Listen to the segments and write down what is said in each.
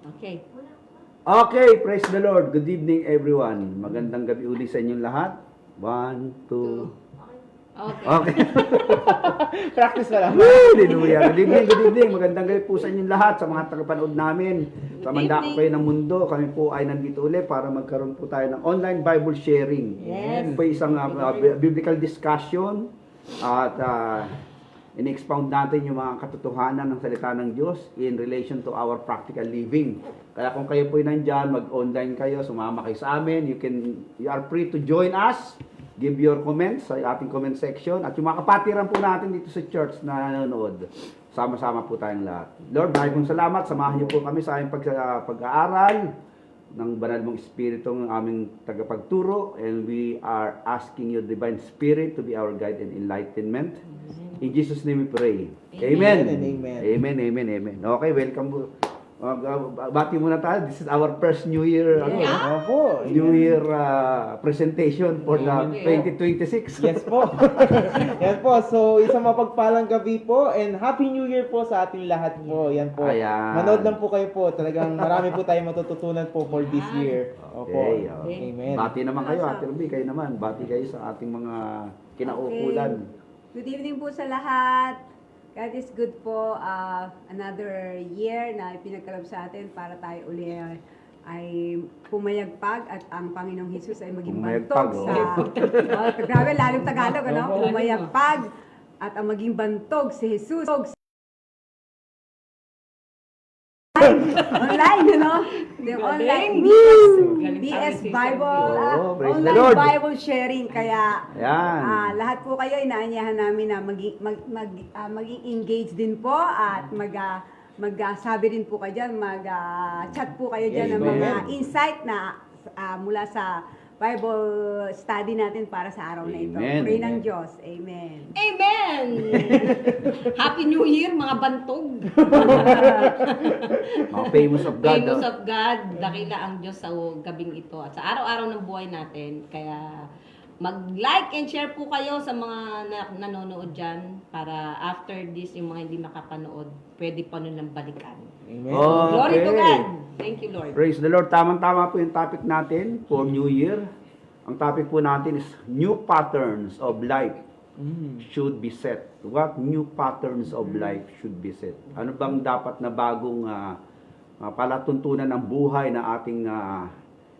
Okay. Okay, praise the Lord. Good evening, everyone. Magandang gabi uli sa inyong lahat. 1, 2. Okay. Okay. Practice na lang. Hallelujah. Good evening, good evening. Magandang gabi po sa inyong lahat, sa mga tagapanood namin. Sa mandako kayo ng mundo, kami po ay nandito ulit para magkaroon po tayo ng online Bible sharing. Yes. Ito po isang biblical discussion at in-expound natin yung mga katotohanan ng salita ng Diyos in relation to our practical living. Kaya kung kayo po ay nandyan, mag-online kayo, sumama kayo sa amin, you are free to join us. Give your comments sa ating comment section. At yung mga kapatiran po natin dito sa church na nanonood, sama-sama po tayong lahat. Lord, maraming salamat. Samahan niyo po kami sa aming pag-aaral ng banal mong Espiritu ng aming tagapagturo. And we are asking your divine Spirit to be our guide and enlightenment. In Jesus' name we pray. Amen. Amen and amen. Amen, amen, amen. Okay, welcome po. Bati muna tayo. This is our first New Year Opo. New Year presentation for the Amen. 2026. Yes po. Yan po. So, isang mapagpalang gabi po and Happy New Year po sa ating lahat po. Yan po. Ayan. Manood lang po kayo po. Talagang marami po tayong matututunan po for this year. Opo. Okay. Amen. Bati naman kayo, Ate Ruby, kayo naman. Bati kayo sa ating mga kinaukulan. Good evening po sa lahat. God is good po. Another year na pinagkaloob sa atin para tayo uli ay pumayagpag at ang Panginoong Hesus ay maging Pumayagpag, bantog sa... grabe, lalim Tagalog, ano? Opo. Pumayagpag at ang maging bantog si Jesus. Online, ano? The online BS Bible, Oh, praise the online Lord. Bible sharing. Kaya Ayan. lahat po kayo, inaanyahan namin na maging engage din po at magsabi rin po kayo dyan, mag-chat po kayo dyan Yes, ng mga amen. insight na mula sa Bible study natin para sa araw na ito. Amen. Pray ng Amen. Diyos. Amen. Amen! Happy New Year, mga bantog! Mga famous of God. Famous of God, dakila ang Diyos sa gabing ito at sa araw-araw ng buhay natin. Kaya mag-like and share po kayo sa mga nanonood dyan para after this, yung mga hindi makapanood, pwede pa nun lang balikan. Amen. Oh. Glory to Okay. God! Thank you, Lord. Praise the Lord. Tamang-tama po yung topic natin for New Year. Ang topic po natin is new patterns of life should be set. What new patterns of life should be set? Ano bang dapat na bagong palatuntunan ng buhay na ating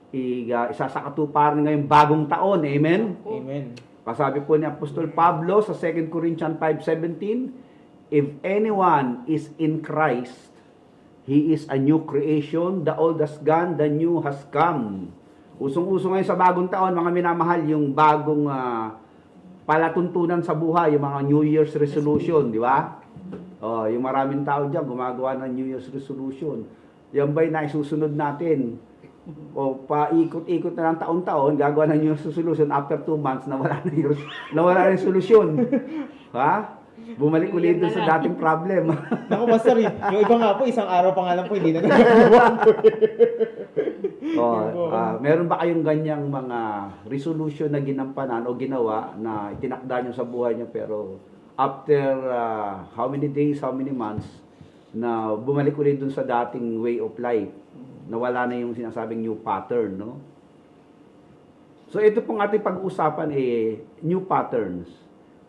isasakatuparan ngayong bagong taon? Amen? Amen. Pasabi po ni Apostol Pablo sa 2 Corinthians 5:17, if anyone is in Christ, he is a new creation, the old has gone, the new has come. Usong-uso ngayon sa bagong taon, mga minamahal, yung bagong palatuntunan sa buhay, yung mga New Year's resolution, di ba? Oh, yung maraming tao diyan gumagawa ng New Year's resolution. Yan ba'y naisusunod natin? O paikot-ikot na lang taon-taon, gagawa ng New Year's resolution after 2 months, nawala na yung solusyon. Ha? Bumalik ulit dun sa dating problem. Naku, Pastor, yung iba nga po, isang araw pa nga lang po, hindi na nagagawa po. Meron ba kayong ganyang mga resolution na ginampanan o ginawa na itinakda nyo sa buhay nyo pero after how many days, how many months na bumalik ulit dun sa dating way of life, nawala na yung sinasabing new pattern, no? So ito pong ating pag-uusapan new patterns.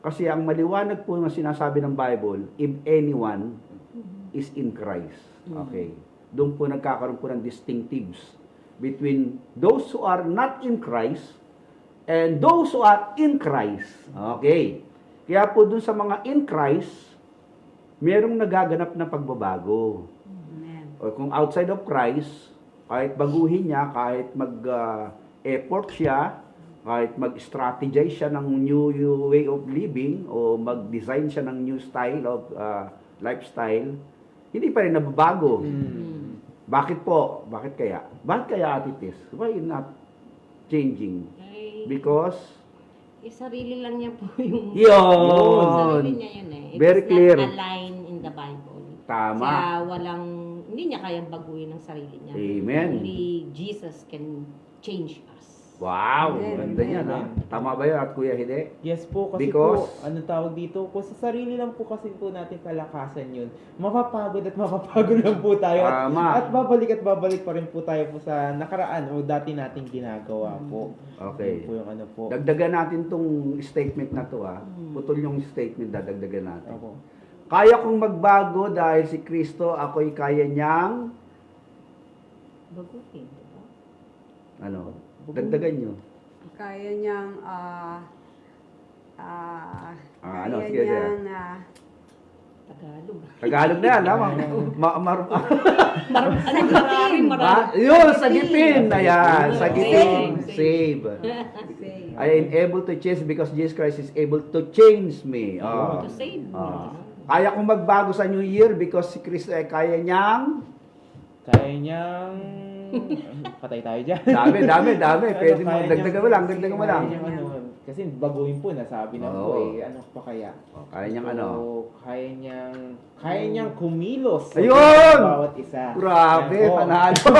Kasi ang maliwanag po na sinasabi ng Bible, if anyone is in Christ. Okay. Doon po nagkakaroon po ng distinctives between those who are not in Christ and those who are in Christ. Okay. Kaya po doon sa mga in Christ, merong nagaganap na pagbabago. Amen. O kung outside of Christ, kahit baguhin niya, kahit mag-effort siya, kahit mag-strategize siya ng new way of living o mag-design siya ng new style of lifestyle, hindi pa rin nababago. Bakit po? Bakit kaya? Bakit kaya, Ate Tess? Why not changing? Because Sarili lang niya po yung... Yun! Sarili niya yun eh. It Very is clear. not aligned in the Bible. Tama. Kaya hindi niya kayang baguhin ang sarili niya. Amen. Only Jesus can change us. Wow, Amen. ganda yan ha. Amen. Tama ba yun at Kuya Hide? Yes po, kasi Because- po, ano tawag dito, kung sa sarili lang po kasi po natin kalakasan yun, mapapagod lang po tayo. Tama. At babalik pa rin po tayo po sa nakaraan o dati nating ginagawa po. Okay. Yun po yung ano po. Dagdagan natin tong statement na to ha. Putol yung statement, dadagdagan natin. Opo. Kaya kong magbago dahil si Kristo, ako'y kaya niyang, Baguhin, di ba? ano, dagdagan nyo. Kaya niyang, ano, kaya sige, sige. niyang, Tagalog. Tagalog na yan, ha? Yun, sagipin. Ayan, sagipin. Save. say, I am able to change because Jesus Christ is able to change me. Oh. To save. Kaya kong magbago sa New Year because si Kristo ay kaya niyang, Kaya niyang... Patay tayo dyan. dami. Pwede mo, Kaya dagdagan mo lang, niyang- dagdagan mo lang. Kaya niyang ano, kasi baguhin po, nasabi na po Oo. eh. Ano pa kaya? Kaya niyang So, ano. Kaya niyang kumilos. sa Ayun! bawat isa. Grabe, Ayan po. panalo.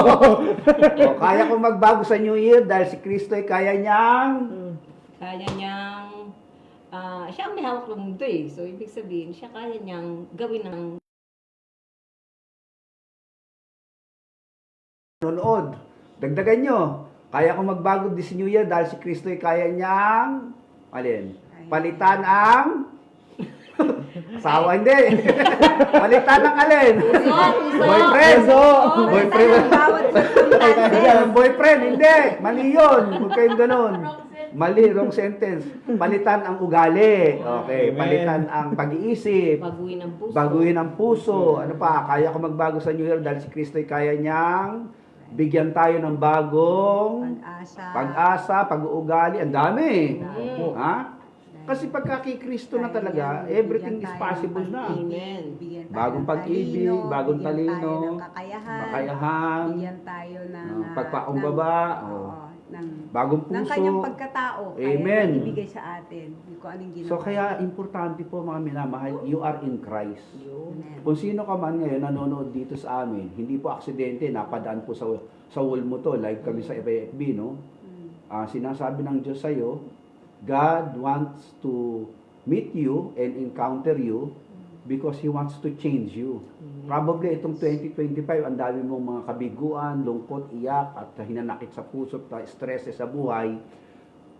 Kaya kong magbago sa New Year dahil si Kristo ay kaya niyang, Kaya niyang, siya ang may hawak ng mundo eh. So, ibig sabihin, siya kaya niyang gawin ng nanonood. Dagdagan nyo. Kaya kong magbago this New Year dahil si Kristo ay kaya niyang, alin? Palitan ang, sawa hindi. Palitan ang alin? Boyfriend. Boyfriend. bawat circumstances. Boyfriend, hindi. Mali yun. Huwag kayong ganun. Mali, wrong sentence. Palitan ang ugali. Okay. Amen. Palitan ang pag-iisip. baguhin ng puso. Baguhin ang puso. Ano pa? Kaya ko magbago sa New Year dahil si Kristo ay kaya niyang bigyan tayo ng bagong pag-asa, pag-uugali. Ang dami. Mm. Ha? Kasi pagka kay Kristo na talaga, everything is possible na. Amen. Bagong pag-ibig, bagong talino, ng kakayahan, kakayahan, bigyan tayo ng pagpakumbaba, ng bagong ng kanyang puso. pagkatao. Amen. Kaya ibigay sa atin kung anong ginawa. So kaya importante po mga minamahal, you are in Christ. Amen. Kung sino ka man ngayon nanonood dito sa amin, hindi po aksidente, napadaan po sa wall mo to, live kami sa FB, no? Sinasabi ng Diyos sa'yo, God wants to meet you and encounter you because He wants to change you. Probably itong 2025, ang dami mong mga kabiguan, lungkot, iyak, at hinanakit sa puso, stress sa buhay.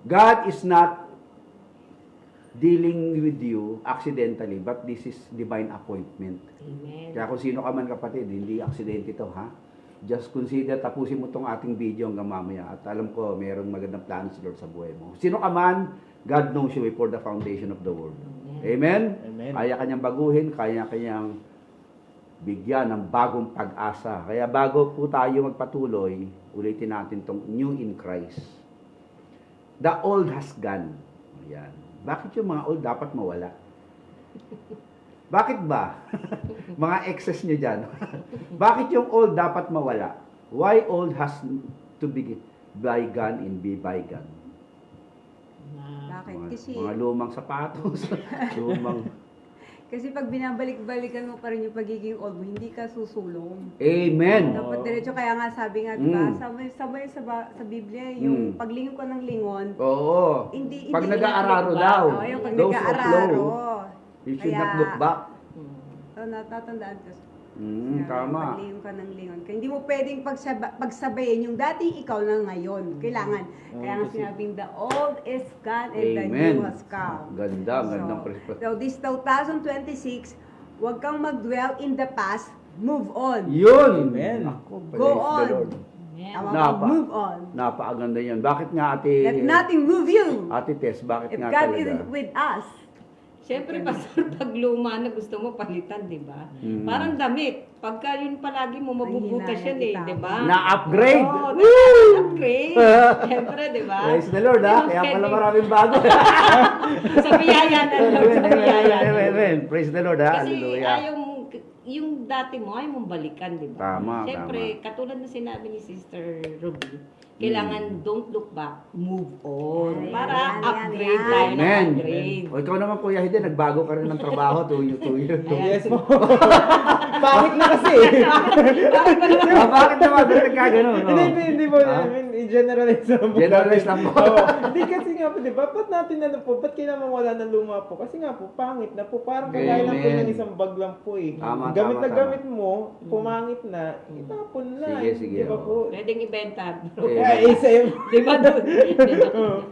God is not dealing with you accidentally, but this is divine appointment. Amen. Kaya kung sino ka man kapatid, hindi aksidente to, ha? Just consider, tapusin mo tong ating video hanggang mamaya. At alam ko, mayroong magandang plano si Lord sa buhay mo. Sino ka man, God knows you before the foundation of the world. Amen? Amen. Kaya kanyang baguhin, kaya kanyang bigyan ng bagong pag-asa. Kaya bago po tayo magpatuloy, ulitin natin tong new in Christ. The old has gone. Ayan. Bakit yung mga old dapat mawala? Bakit ba? Mga excess nyo dyan. Bakit yung old dapat mawala? Why old has to be bygone and be bygone? Bakit? Kasi, Mga lumang sapatos, lumang... kasi pag binabalik-balikan mo pa rin yung pagiging old mo, hindi ka susulong. Amen! Dapat diretso, kaya nga sabi nga, diba, Mm. sabay sa Biblia, yung paglingon ko ng lingon, Oo. hindi Pag hindi nag-aararo look daw. back. Oo, yung pag Go so nag-aararo. slow. You should Kaya- not look back. Natatandaan ko. Tama. Paglingon ka ng lingon. Kaya hindi mo pwedeng pagsabayin yung dating ikaw na ngayon. Kailangan. Kaya nga kasi- sinabing the old is gone and the Amen. new has come. Ganda, gandang perspective. So this 2026, huwag kang mag-dwell in the past, move on. Yun! Amen. Ako, Go praise the on. Lord. Tama Napa. ba? Move on. Napakaganda yan. Bakit nga ate... Let nothing move you. Ate Tess, bakit If nga God talaga? is with us. Siyempre, Pastor, pag luma na gusto mo palitan, di ba? Mm. Parang damit. Pagka yun palagi mo, mabubutas Ay, yan eh, hinayang di ba? Na-upgrade! Oo, upgrade. Siyempre, di ba? Praise the Lord, ha? Kaya pala maraming bago. Sa biyaya na Lord, sa biyaya. Amen, amen. Praise the Lord, ha? Kasi Hallelujah. yung dati mo ay mong balikan, di ba? Tama, Siyempre, katulad na sinabi ni Sister Ruby, kailangan don't look back, move on. Yan, Para yan, upgrade yan. tayo ng Amen. upgrade. O ikaw naman, Kuya Hide, nagbago ka rin ng trabaho, tuyo. Yes po. Pangit na kasi. Bakit naman? Bakit nagkaganon? No? Hindi po. Ha? I mean, i-generalize lang po. Generalize lang po. Oo. Hindi kasi nga po, di ba? Ba't natin ba't kailangan mawala ng luma po? Kasi nga po, pangit na po. Parang kagaya lang po Amen. ng isang bag lang po eh. Tama, Gamit tama, na tama. gamit mo, pumangit na, itapon na. Sige, Di ba oo. po? Pwedeng ibenta. Ay, sa'yo. Di ba doon?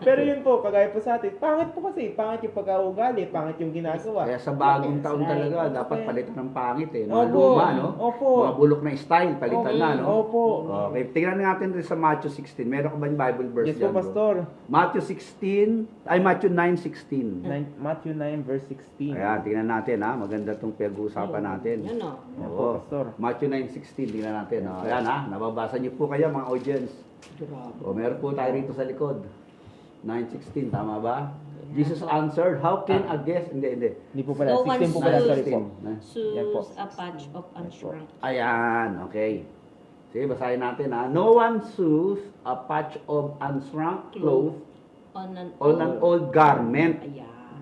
Pero yun po, kagaya po sa atin, pangit po kasi. Pangit yung pagkaugali, pangit yung ginagawa. Kaya sa bagong taon Right. talaga, dapat palitan ng pangit eh. Mga Opo. luma, no? Opo. Mga bulok na style, palitan na, no? Opo. Okay, tingnan natin rin sa Matthew 16. Meron ka ba yung Bible verse Yes po, dyan, bro? Pastor. Matthew 9:16. Matthew 9 verse 16. Ayan, tingnan natin ha. Maganda itong pag-uusapan natin. Yan o. Yan po, Oo. Pastor. Matthew 9:16, tingnan natin. O, ayan ha, nababasa niyo po kayo mga audience. O, meron po tayo rito sa likod. 9:16, tama ba? Jesus answered, how can a guest... Hindi. Hindi po pala, No one 16 po pala, shoes. sorry po. Yan po. Choose a patch of unshrunk. Ayan, okay. Sige, basahin natin ha. No one sews a patch of unshrunk cloth On an on an old garment, Ayan.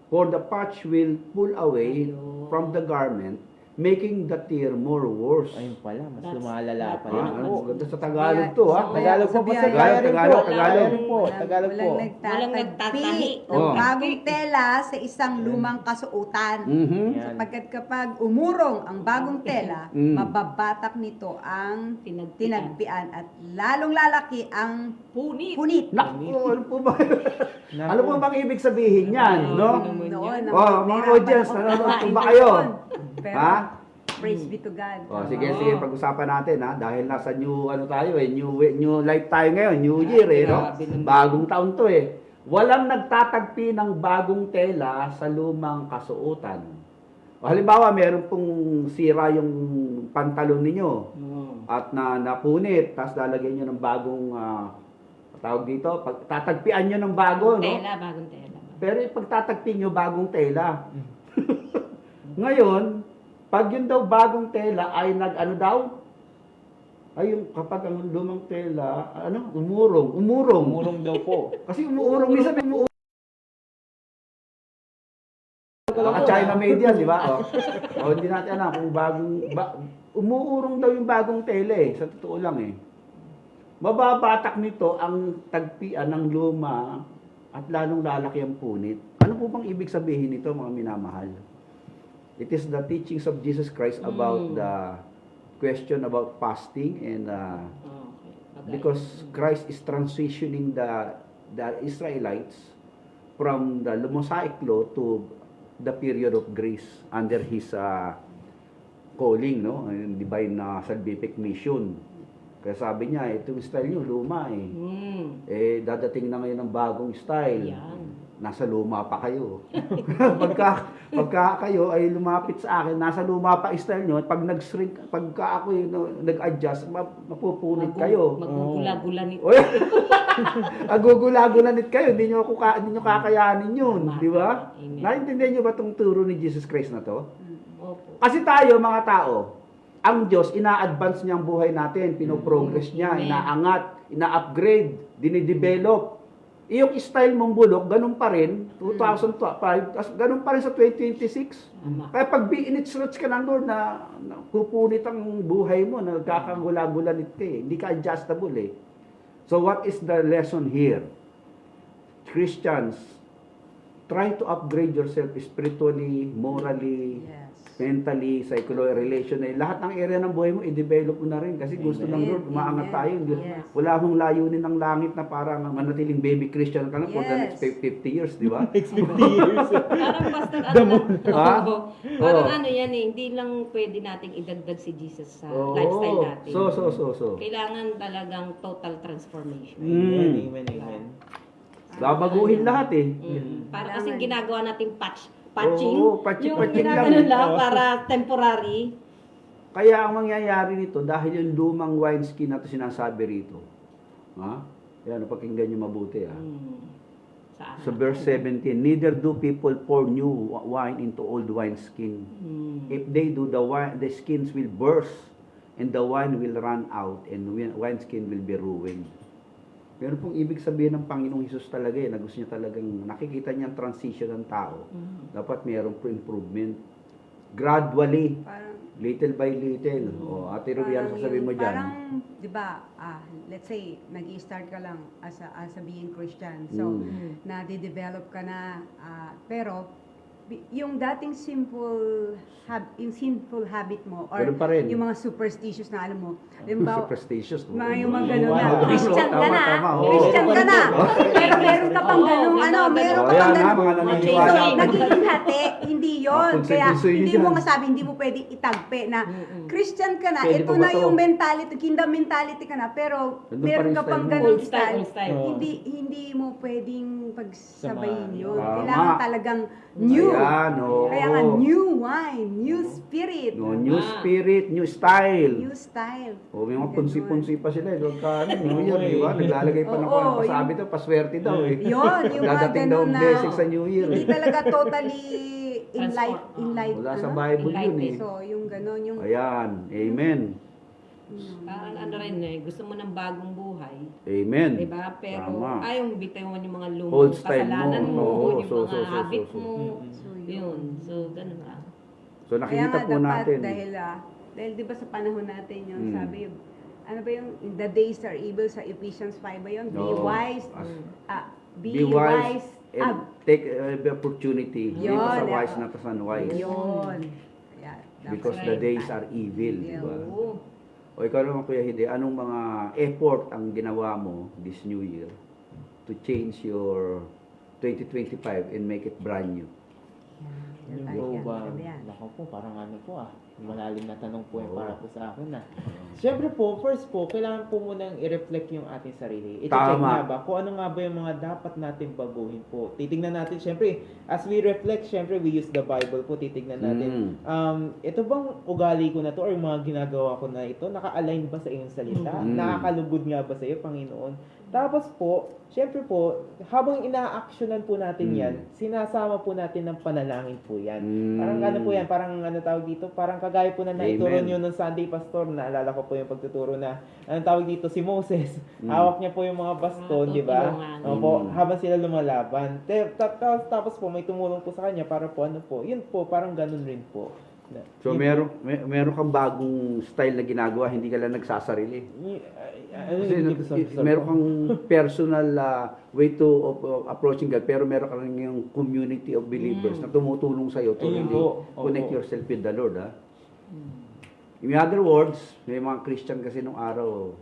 for the patch will pull away Ayun. from the garment, making the tear more worse. Ayun pala, mas That's- lumalala that- pala Ah, po. ganda sa Tagalog to ha. So, Tagalog po, sabi Pastor. ay- Kaya rin po. Tagalog. Kaya rin po. Tagalog po. Walang Walang nagtatagpi nagtatahi. ng Oh. bagong tela sa isang lumang kasuotan. Mhm. Yan. Sapagkat kapag umurong ang bagong tela, Mm. mababatak nito ang Tinagpian. tinagpian at lalong lalaki ang Punit. punit. Naku, ano po ba? ano po bang ibig sabihin yan, no? Noon, Oh, mga audience, nanonood po ba kayo? Pero, Ha? praise be to God. Oh, sige, pag-usapan natin ha, dahil nasa new ano tayo eh, new life tayo ngayon, new year eh, no? grabe naman. Bagong taon to eh. Walang nagtatagpi ng bagong tela sa lumang kasuotan. O, halimbawa, meron pong sira yung pantalon ninyo at napunit, tapos lalagyan nyo ng bagong tawag dito, tatagpian nyo ng bago, no? Tela, bagong tela. Pero pag tatagpi nyo, bagong tela. Ngayon, pag yun daw bagong tela ay nag-ano daw? Ay yung kapag ang lumang tela, umurong. Umurong daw po. Kasi umuurong, minsan may umuurong. China made yan, di ba? O, hindi natin alam kung umuurong daw yung bagong tela eh. Sa totoo lang eh. Mababatak nito ang tagpian ng luma at lalong lalaki ang punit. Ano po bang ibig sabihin nito, mga minamahal? It is the teachings of Jesus Christ about the question about fasting and Okay. because Christ is transitioning the Israelites from the Mosaic law to the period of grace under his calling, no? Divine salvific mission. Kaya sabi niya, itong style niyo luma eh. Dadating na ngayon ng bagong style. Yan. Nasa luma pa kayo. pagka kayo ay lumapit sa akin, nasa luma pa style nyo, pag nag-shrink, pagka ako nag-adjust, mapupunit kayo. Magugula-gulanit. Oy, agugula-gulanit kayo, hindi nyo kakayanin yun, di ba? Amen. Naintindihan nyo ba itong turo ni Jesus Christ na to? Opo. Kasi tayo, mga tao, ang Diyos, ina-advance niya ang buhay natin, pinoprogress niya, Amen. inaangat, ina-upgrade, dinidevelop. Yung style mong bulok, ganun pa rin, 2005, ganun pa rin sa 2026. Tama. Kaya pag in-stretch ka ng Lord na pupunit ang buhay mo, nagkakagula-gulanit ka eh. Hindi ka adjustable eh. So what is the lesson here? Christians, try to upgrade yourself spiritually, morally, Yes. mentally, psychology, relationally. Lahat ng area ng buhay mo, i-develop mo na rin. Kasi gusto ng Lord, umaangat Amen. tayo. Yes. Wala akong layunin ng langit na parang manatiling baby Christian ka lang for the next Yes. 50 years, di ba? Next 50 years. Parang basta Ha? Parang Oo. ano yan eh, hindi lang pwede nating idagdag si Jesus sa Oo. lifestyle natin. So. Kailangan talagang total transformation. Amen. Babaguhin lahat eh. Para kasing ginagawa nating patching. Oo, patching yung lang. ginagawa lang para temporary. Kaya ang mangyayari nito, dahil yung lumang wineskin na ito sinasabi rito, ha? Yan, pakinggan nyo mabuti ha. Saan? Sa verse 17, neither do people pour new wine into old wineskin. If they do, the skins will burst, and the wine will run out, and wineskin will be ruined. Pero pong ibig sabihin ng Panginoong Hesus talaga na gusto niya talagang nakikita niya ang transition ng tao. Dapat mayroong improvement. Gradually, Parang, little by little. Ate Ruby, ano sasabihin mo dyan? Parang, di ba, let's say, nag-i-start ka lang as a being Christian. So, na-develop ka na, pero, yung dating yung simple habit mo, or Ganun pa rin. yung mga superstitious na alam mo, halimbawa, Superstitious. yung mga ganun na, Wow. Christian ka na, Tama, oo. Christian ka na, pero meron ka pang ganung, meron ka Ayan pang na, ganung, mga naniniwala. so, nagiging hati, hindi yon. Mga Kaya, konsensyo yun hindi dyan. mo masabi, hindi mo pwedeng itagpe na, Christian ka na, Pwede ito pa ba na to? yung mentality, kingdom mentality ka na, pero Nandun pa meron rin ka pang style mo. ganung Old style, old style, style. hindi mo pwedeng pagsabayin Samahan. yun. Tama. Kailangan talagang new. Ayan, oo. Kaya nga, new wine, new spirit, No, new spirit, new style. new style. May mga Ganun. punsi-punsi pa sila. Huwag ka, New Year, di ba? Naglalagay pa ng Oo, mga pasabi to, paswerte daw eh. Yun, yung mga Dadating daw ganun ang na, blessing sa New Year. hindi talaga totally Transform. Wala sa Bible yun eh. So, yung gano'n, yung, Ayan, amen. Parang ano rin gusto mo ng bagong buhay. Amen. Diba? Pero Tama. ayaw bitawan yung mga lumang Old style kasalanan mo. mo, Oo, yung so, mga so, so, habit so. mo. so, Yun. So, ganun lang. So nakikita po natin. Dahil di ba sa panahon natin yun, Mm. sabi, ano ba yung, the days are evil sa Ephesians 5 ba yun? Be Oo. wise, As- be wise, and take the opportunity. Hindi Yun, pa sa eh. wise, not sa unwise. yun. Yeah, that's Because right. the days are evil. Di ba? Oo. O ikaw naman Kuya Hide, anong mga effort ang ginawa mo this new year to change your 2025 and make it brand new? Yung Yan, po yan, ba? maganda yan. Nako po, parang ano po malalim na tanong po yung Oo. para po sa akin Siyempre po, first po, kailangan po munang i-reflect yung ating sarili. Tama. I-check nga ba kung ano nga ba yung mga dapat natin baguhin po. Titignan natin, siyempre, as we reflect, siyempre, we use the Bible po, titignan natin. Ito bang ugali ko na to or yung mga ginagawa ko na ito, naka-align ba sa iyong salita? Nakakalugod nga ba sa iyo, Panginoon? Tapos po, siyempre po, habang ina-actionan po natin yan, sinasama po natin ng panalangin po yan. Parang ano po yan, parang ano tawag dito, parang kagaya po na naituro Amen. nyo ng Sunday Pastor, naalala ko po yung pagtuturo na, ano tawag dito, si Moses, hawak niya po yung mga baston, di ba? tutulungan. Opo, habang sila lumalaban. Tapos po, may tumulong po sa kanya para po, ano po, yun po, parang ganun rin po. So meron kang bagong style na ginagawa, hindi ka lang nagsasarili. Kasi meron kang personal way to approaching God, pero meron kang yung community of believers na tumutulong sa iyo to Ayun really po. connect Opo. yourself with the Lord. In other words, may mga Christian kasi nung araw,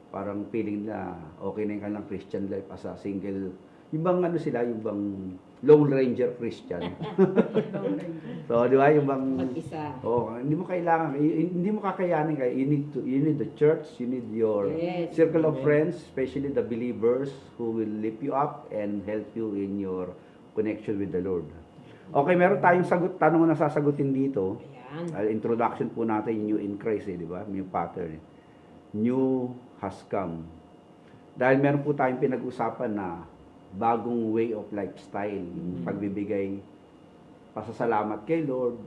parang feeling na okay na yung kanilang Christian life as a single. Yung bang ano sila, yung bang Lone Ranger Christian. So, di ba, yung bang Mag-isa. hindi mo kailangan, hindi mo kakayanin kaya you need the church, you need your Yes. circle of Amen. friends, especially the believers who will lift you up and help you in your connection with the Lord. Okay, meron tayong tanong na sasagutin dito. Ayan. Introduction po natin yung new in Christ, di ba? Yung pattern. New has come. Dahil meron po tayong pinag-usapan na bagong way of lifestyle, yung pagbibigay pasasalamat kay Lord,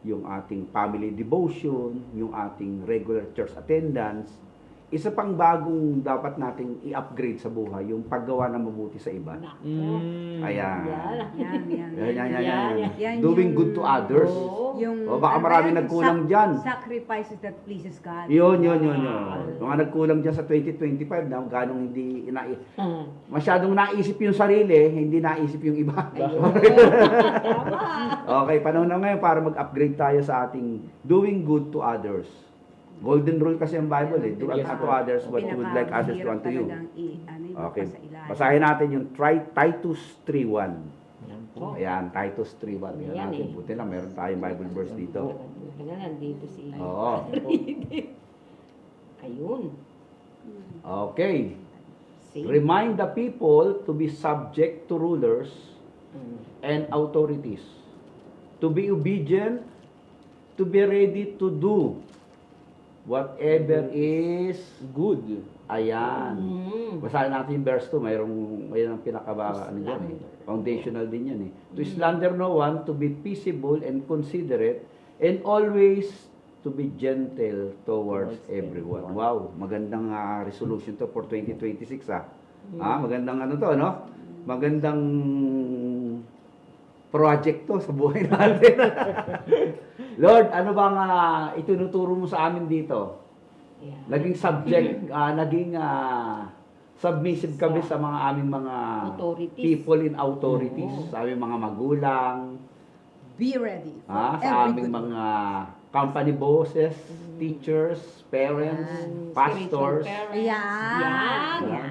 yung ating family devotion, yung ating regular church attendance. Isa pang bagong dapat nating i-upgrade sa buhay, yung paggawa ng mabuti sa iba. Nako. Ayan. Yan. Yan Doing yung- good to others. Oo. O, baka marami nagkulang dyan. Sacrifices that pleases God. Yun. Mga nagkulang dyan sa 2025 na ganong hindi masyadong naisip yung sarili, hindi naisip yung iba. Okay, panahon na ngayon para mag-upgrade tayo sa ating doing good to others. Golden rule kasi ang Bible do Yes, unto others what you would like others to unto you. Okay. Basahin natin yung Titus 3:1. Ayan, Titus 3:1. Yan Yan natin. eh. Buti lang, meron tayong Bible verse dito. Nandito si Oo. Ayun. Okay. See? Remind the people to be subject to rulers and authorities, to be obedient, to be ready to do whatever is, Good. ayan. Mm. Basahin natin yung verse 2, mayroong ang pinakaba, ano yan eh. Foundational din yan eh. To slander no one, to be peaceable and considerate, and always to be gentle towards everyone. Wow, magandang resolution to for 2026 magandang ano to, no? Magandang project to sa buhay natin. Lord, ano bang itinuturo mo sa amin dito? Yeah. Naging subject, naging submissive kami sa mga aming mga Authorities. people in authorities, sa aming mga magulang, Be ready for sa every aming good mga company bosses, teachers, parents, Yan. pastors. Spiritual parents. Ayan. Yan. Yan.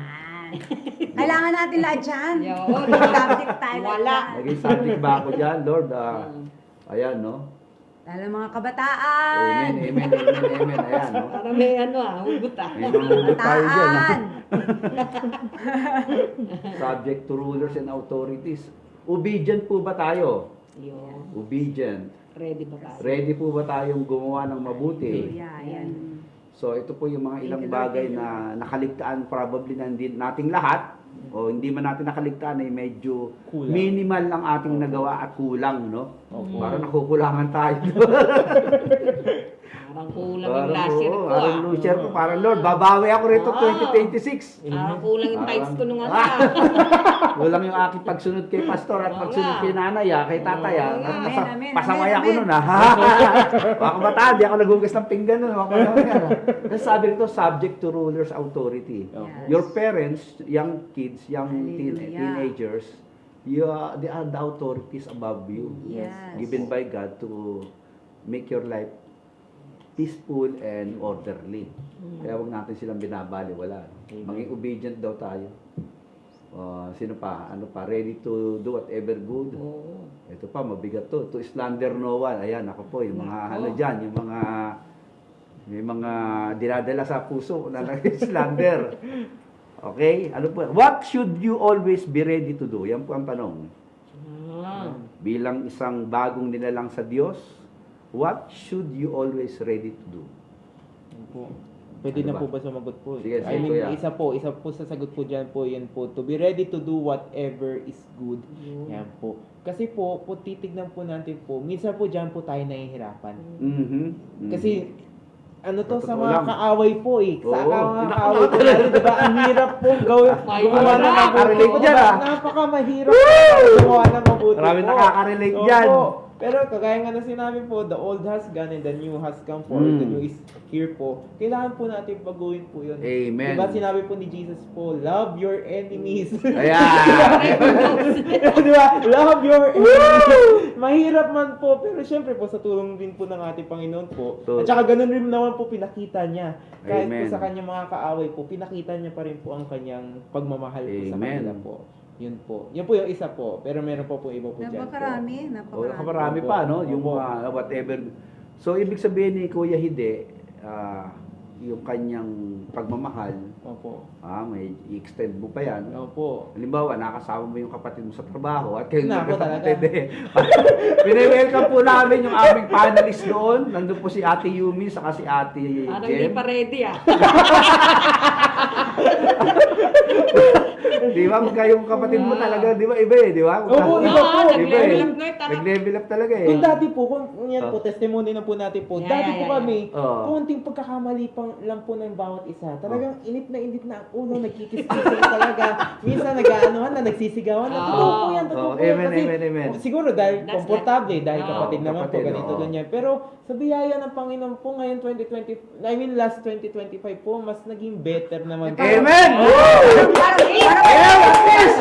Kailangan natin lahat dyan. Yun. Subject tayo lahat Wala. dyan. Naging subject ba ako dyan, Lord? Ayan, no? Lalo mga kabataan. Amen, amen, amen, amen. Ayan, no? Para may hugot May mga hugot tayo dyan. Kabataan. Subject to rulers and authorities. Obedient po ba tayo? Yun. Obedient. Ready ba tayo? Ready po ba tayong gumawa ng mabuti? Yeah, yan. So ito po yung mga Thank ilang you, Lord. bagay Thank you, na nakaligtaan probably na hindi nating lahat o hindi man natin nakaligtaan ay medyo Kulang. minimal ang ating nagawa at kulang, no? Opo. Parang nakukulangan tayo. Parang kulang yung last year ko Parang last year ko, parang Lord, babawi ako rito Ah. 2026. Parang kulang yung tithes ko nung Kulang yung aking pagsunod kay pastor at Oo pagsunod nga. kay nanay, kay tatay. Amen, amen, Pasaway amen, ako amen. nun, Baka bata, di ako nagugas ng pinggan nun. Kasi sabi nito, subject to rulers' authority. Opo. Your parents, young kids, young Hallelujah. teenagers, they are the authorities above you. Yes. Given by God to make your life peaceful and orderly. Kaya huwag natin silang binabali, wala. Maging obedient daw tayo. Sino pa? Ano pa? Ready to do whatever good. Oo. Ito pa, mabigat to. To slander no one. Ayan, ako po, yung mga ano dyan, yung mga may mga dinadala sa puso na slander. Okay? Ano po? What should you always be ready to do? Yan po ang tanong. Bilang isang bagong nilalang sa Diyos, what should you always ready to do? Po. Pwede Ano na ba? po ba sumagot po? Sige, I sige, mean, kuya. isa po sa sagot po dyan po, yun po, to be ready to do whatever is good. Yan po. Kasi po, titignan po natin po, minsan po dyan po tayo nahihirapan. Kasi, ano to sa Totoo mga lang. kaaway po eh. Sa Oo. mga kaaway po natin, diba? Ang hirap po gawin. Mahirap. Gumawa ng mabuti. Nakaka-relate ko dyan, Napaka-mahirap gumawa ng mabuti Marami po. nakaka-relate Opo. dyan. Pero kagaya nga na sinabi po, the old has gone and the new has come for the new is here po. Kailangan po natin baguhin po yun. Amen. Diba sinabi po ni Jesus po, love your enemies. Ayan. Diba? Love your enemies. Mahirap man po, pero syempre po sa tulong din po ng ating Panginoon po. At saka ganun rin naman po pinakita niya. Kahit Amen. po sa kanyang mga kaaway po, pinakita niya pa rin po ang kanyang pagmamahal po sa Amen. kanila po. Yun po. Yun po yung isa po. Pero meron pa po iba po dyan po. Napakarami. Marami pa, no? Yung Opo. whatever. So, ibig sabihin ni Kuya Hide, yung kanyang pagmamahal, Opo. may i-extend mo pa yan. Opo. Halimbawa, nakasama mo yung kapatid mo sa trabaho at kayo Nako, talaga. Pine-welcome po namin yung aming panelist doon. Nandun po si Ate Yumi, saka si Ate Parang hindi Jem. pa ready Di ba? Kayong kapatid mo talaga, di ba? Iba eh, di ba? Opo, iba po. Nag-level up na eh. Nag-level up talaga eh. Kung dati po, kung yan po, testimony na po natin po, Yeah, dati yeah, po yeah, kami, Oo. konting pagkakamali pang lang po ng bawat isa. Talagang init na ang ulo, nagkikis-kising talaga. Minsan nag-aanohan na, nagsisigawan na. Totoo po yan, totoo Oo, po yan. amen, Kasi amen, amen. siguro dahil That's komportable, dahil Oo, kapatid naman po, kapatid, ganito, oo. ganyan. Pero sa biyaya ng Panginoon po ngayon 2020, last 2025 po, mas naging better naman. Amen!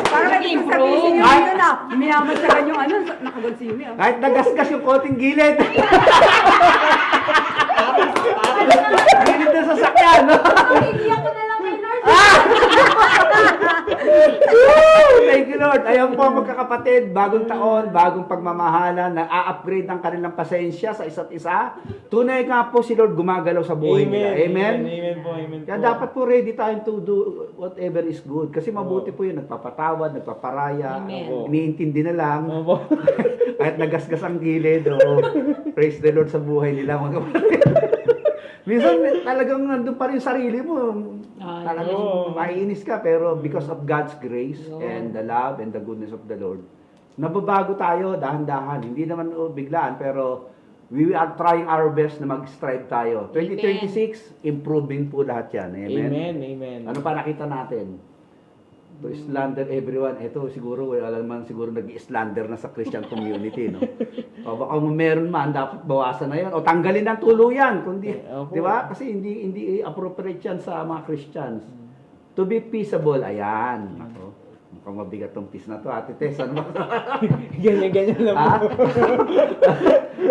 Parang may Nag-improve. sabihin yung ano na, minamatsagan yung ano, nakagod si Yumi. Kahit nagasgas yung konting gilid. Gilid na sasakyan, no? Iiyak ko na lang kay Lord. Thank you, Lord. Ayan po, magkakapatid, bagong taon, bagong pagmamahalan, na-upgrade ang kanilang pasensya sa isa't isa. Tunay nga po si Lord gumagalaw sa buhay nila. Amen? Amen po, amen po. Kaya dapat po ready tayo to do whatever is good. Kasi mabuti po yun, nagpapatawad, nagpaparaya, Amen. iniintindi na lang. Opo. Kahit nagasgas ang gilid, oo. Praise the Lord sa buhay nila, mga kapatid. Minsan talagang nandun pa rin sarili mo. Ay, Talagang oo. maiinis ka, pero because of God's grace Yun. and the love and the goodness of the Lord, nababago tayo dahan-dahan. Hindi naman biglaan, pero we are trying our best na mag-strive tayo. 2026, improving po lahat yan. Amen? Amen, amen. Ano pa nakita natin? To slander everyone. Ito siguro, wala naman siguro nag-slander na sa Christian community, no? O baka kung meron man, dapat bawasan na yan. O tanggalin ng tuluyan. Kundi, Opo. di ba? Kasi hindi appropriate yan sa mga Christians. To be peaceable, ayan. Ako, mukhang mabigat tong peace na to. Ate Tess, ano ba? Ganyan lang Ha? po.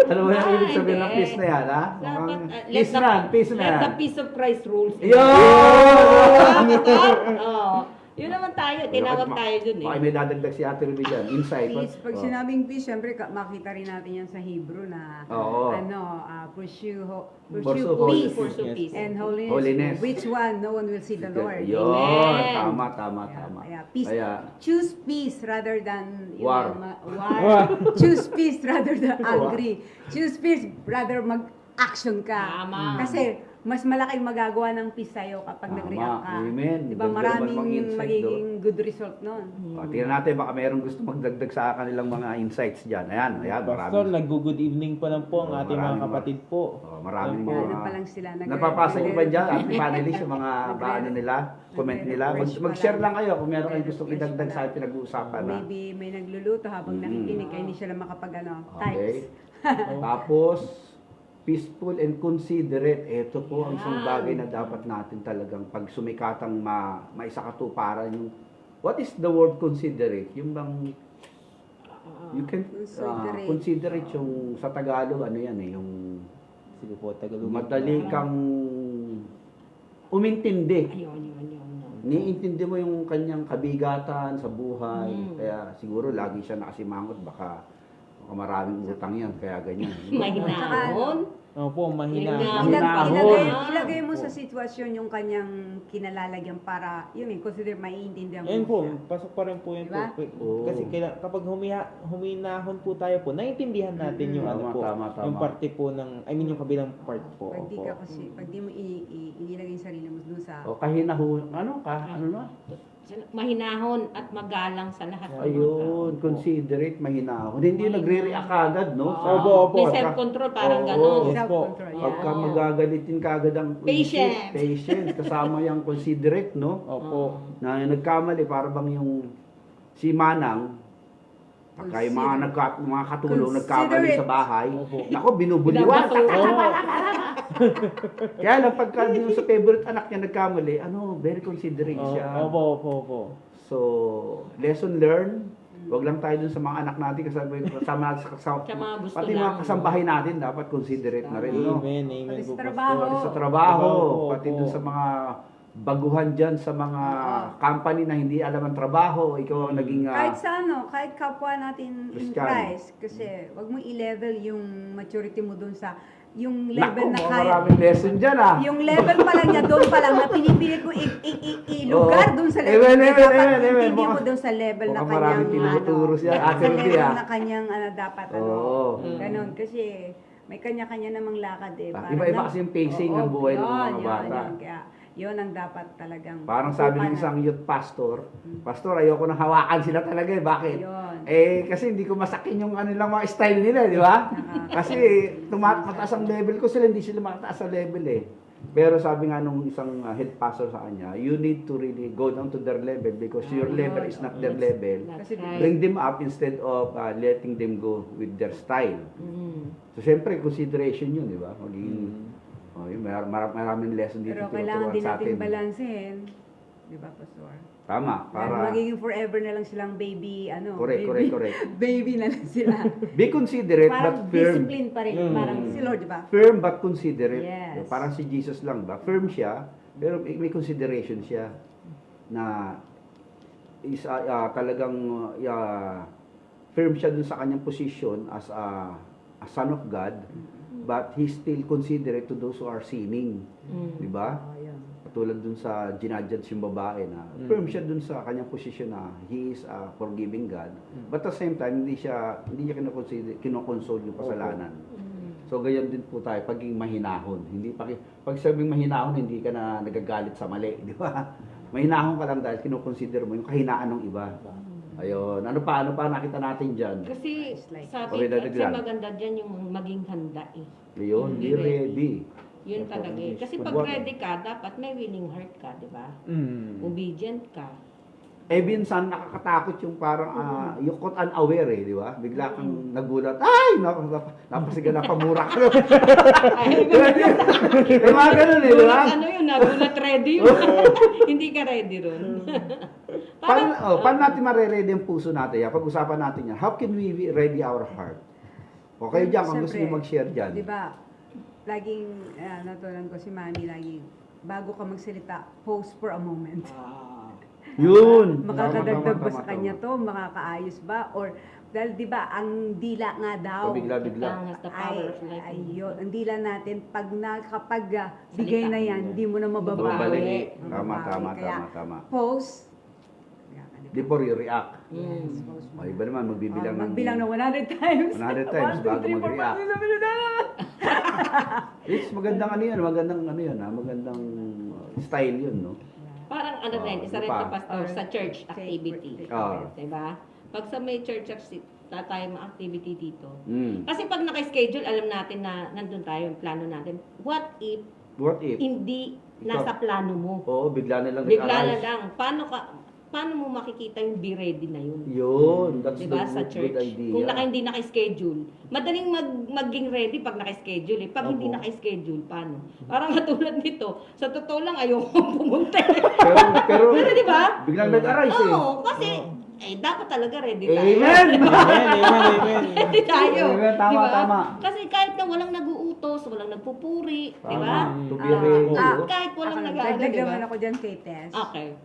Ano ba yung ibig sabihin ng hindi. peace na yan, ha? Dapat, Mukhang let peace na, peace na. Let the peace of Christ rules. Yun! Oo. Yun naman tayo, tinawag tayo dun eh. Baka may dadagdag si Ate Ruby dyan. Insight. Peace, pag Oh. sinabing peace, syempre makita rin natin yan sa Hebrew na Oo. pursue Pursue peace Pursue Yes. peace. and holiness. Holiness. Which one? No one will see the Lord. Yun, Amen. tama. Kaya peace. Kaya, Choose peace rather than War. war. Choose peace rather than angry. Choose peace rather mag-action ka. Tama. Kasi mas malaking magagawa ng peace sa'yo kapag Tama. nag-react ka. Amen. Diba Ganda naman maraming mga insight magiging good result nun. tingnan natin, baka mayroong gusto magdagdag sa kanilang mga insights dyan. Ayan, Pastor, marami. nag-good evening pa lang po ang ating mga Maraming kapatid po. Maraming Opo. Ano pa lang sila. Napapasa niyo ba dyan, ating panelists, yung mga paano nila, comment nila. Mag-share lang kayo kung meron kayong gustong idagdag sa ating pinag-uusapan. Ha? Maybe may nagluluto habang nakikinig kaya hindi sila makapag types. Okay. Tapos, peaceful and considerate. Ito po ang isang bagay na dapat natin talagang pag sumikatang maisakatuparan yung what is the word considerate? Yung bang you can Considerate. considerate yung sa Tagalog ano yan eh, yung Sige po, Tagalog. madali kang umintindi. Ayun. Niintindi mo yung kanyang kabigatan sa buhay. Mm. Kaya siguro lagi siya nakasimangot. Baka maraming utang yan. Kaya ganyan. Mahinahon. Opo, mahina. Yun nga. Mahinahon. Ilagay mo sa sitwasyon yung kanyang kinalalagyan para, yun consider maiintindihan mo Yan po, siya. pasok pa rin po yun Diba? po. Oo. Kasi kapag huminahon po tayo po, naiintindihan natin yung ano po, Tama. yung parte po ng, I mean yung kabilang part po. Pag di Opo. ka kasi, pag di mo inilagay yung sarili mo dun sa, O kahinahon, ano na? Mahinahon at magalang sa lahat ng mga tao. Ayun, considerate, mahinahon. Hindi yung nagre-react agad, no? Opo. May self-control, parang Oo. gano'n. self-control. Pagka Yeah. magagalitin ka agad ang Patient. patience, kasama yung considerate, no? Opo. Na nagkamali, para bang yung si Manang, pagka yung mga katulong nagkamali sa bahay, Opo. nako, binubuliwan. Binabasura. Kaya lang, pagka yung sa favorite anak niya nagkamali, very considerate siya. Opo. So, lesson learned. Huwag lang tayo dun sa mga anak natin kasama Sa mga gusto pati lang. mga kasambahay natin dapat considerate na rin, no? Amen, Pati amen sa po, trabaho. Pati Pastor. sa trabaho, Opo. pati dun sa mga baguhan dyan sa mga company na hindi alam ang trabaho, ikaw ang naging kahit sa kahit kapwa natin in Kristiyano. Christ, kasi wag mo i-level yung maturity mo dun sa, yung Naku, level na kaya. maraming lesson dyan Yung level pa lang niya, doon pa lang, na pinipilit mo ilugar Oo. doon sa level. Amen, niya. amen, Dapat amen, amen. Hindi mo Mukhang- doon sa level na mukhang kanyang, maraming tinuturo siya, Ate sa Ruby, level ah. na kanyang, dapat, Oo. ganon. Kasi, may kanya-kanya namang lakad eh. Parang Iba-iba kasi yung pacing ng buhay ng mga bata. Kaya, yun ang dapat talagang. Parang sabi ng tutukan isang youth pastor, Pastor, ayoko nang hawakan sila talaga eh. Bakit? Yun. Kasi hindi ko masakin yung ano lang mga style nila, di ba? Kasi mataas ang level ko sila, hindi sila mataas ang level eh. Pero sabi nga nung isang head pastor sa kanya, you need to really go down to their level because your level is not their level. That's Kasi right. Bring them up instead of letting them go with their style. Mm. So, syempre, consideration yun, di ba? Maging, maraming lesson dito Pero kailangan din sa natin atin. balansehin. Di ba, Pastor? Tama, Para para magiging forever na lang silang baby, Correct. baby na lang sila. Be considerate Parang but firm. discipline pa rin. Parang si Lord, di ba? Firm but considerate. Yes. Parang si Jesus lang ba? Firm siya, pero may consideration siya na talagang firm siya dun sa kanyang position as a son of God, but he still considerate to those who are sinning. Di ba? Oh, yun. Katulad dun sa ginajudge yung babae na firm siya dun sa kanyang posisyon na he is a forgiving God. But at the same time, hindi niya kinokonsole yung kasalanan. So So, ganyan din po tayo, pagiging mahinahon. Hindi pag sabing mahinahon, hindi ka na nagagalit sa mali, di ba? Mahinahon ka lang dahil kinukonsider mo yung kahinaan ng iba. Ayun. Ano pa nakita natin dyan? Kasi sa Okay, atin, kasi dadagdag. maganda dyan yung maging handa eh. Ayun, be ready. Yun talaga eh. Kasi pag ready ka, dapat may willing heart ka, di ba? Obedient ka. Eh, minsan nakakatakot yung parang, yung caught unaware eh, di ba? Bigla kang nagulat, ay! Napasiga na pamura ka. Ay, May mga ganun eh, di ba? ano yun, nagulat ready yun. Hindi ka ready ron. Paano natin mareredy ang puso natin? Pag-usapan natin yan. How can we ready our heart? Okay dyan, kung gusto Siyempre, nyo mag-share dyan. Di ba, laging, natulan ko si Mami, laging, bago ka magsalita, pause for a moment. Yun. Makakadagdag ba Tama, sa tama, kanya tama. to? Makakaayos ba? Or, dahil di ba, ang dila nga daw, Pabigla-bigla. Ang the power of life. ayun, ang dila natin, pag bigay na yan, hindi mo na mababalik. Babalik. Tama, Mababalik. tama, Kaya, tama. pause. Before you react. Mm. O, iba naman, magbibilang Magbilang ng 100 times. 100 times 1, 2, bago 3, 4, mag-react. 5, 6, 7, 8. It's magandang ano yan, magandang style yun, no? Parang ano Oh, rin, isa rin iba. to pastor sa church activity. Oh. Diba? Pag sa may church tayo activity dito. Mm. Kasi pag naka-schedule, alam natin na nandun tayo yung plano natin. What if What if? hindi nasa plano mo? Oo, bigla na lang Bigla na nag-arise. lang. Paano mo makikita yung be ready na yun? Yun, that's Diba? the Sa good church. idea. Kung hindi naka-schedule. Madaling maging ready pag naka-schedule eh. Pag hindi Opo. naka-schedule, paano? Parang katulad nito. Sa totoo lang, ayoko pumunta. pero Pero di ba? biglang nag-arise eh. Oo, kasi dapat talaga ready tayo. Amen! Amen. Ready tayo. Amen, tama, Diba? tama. Kasi kahit na walang nag-uutos, walang nagpupuri, di ba? Tama. To be ready. Kahit walang nag-ano, Dagdag di ba? naman ako dyan kay Tess. Okay.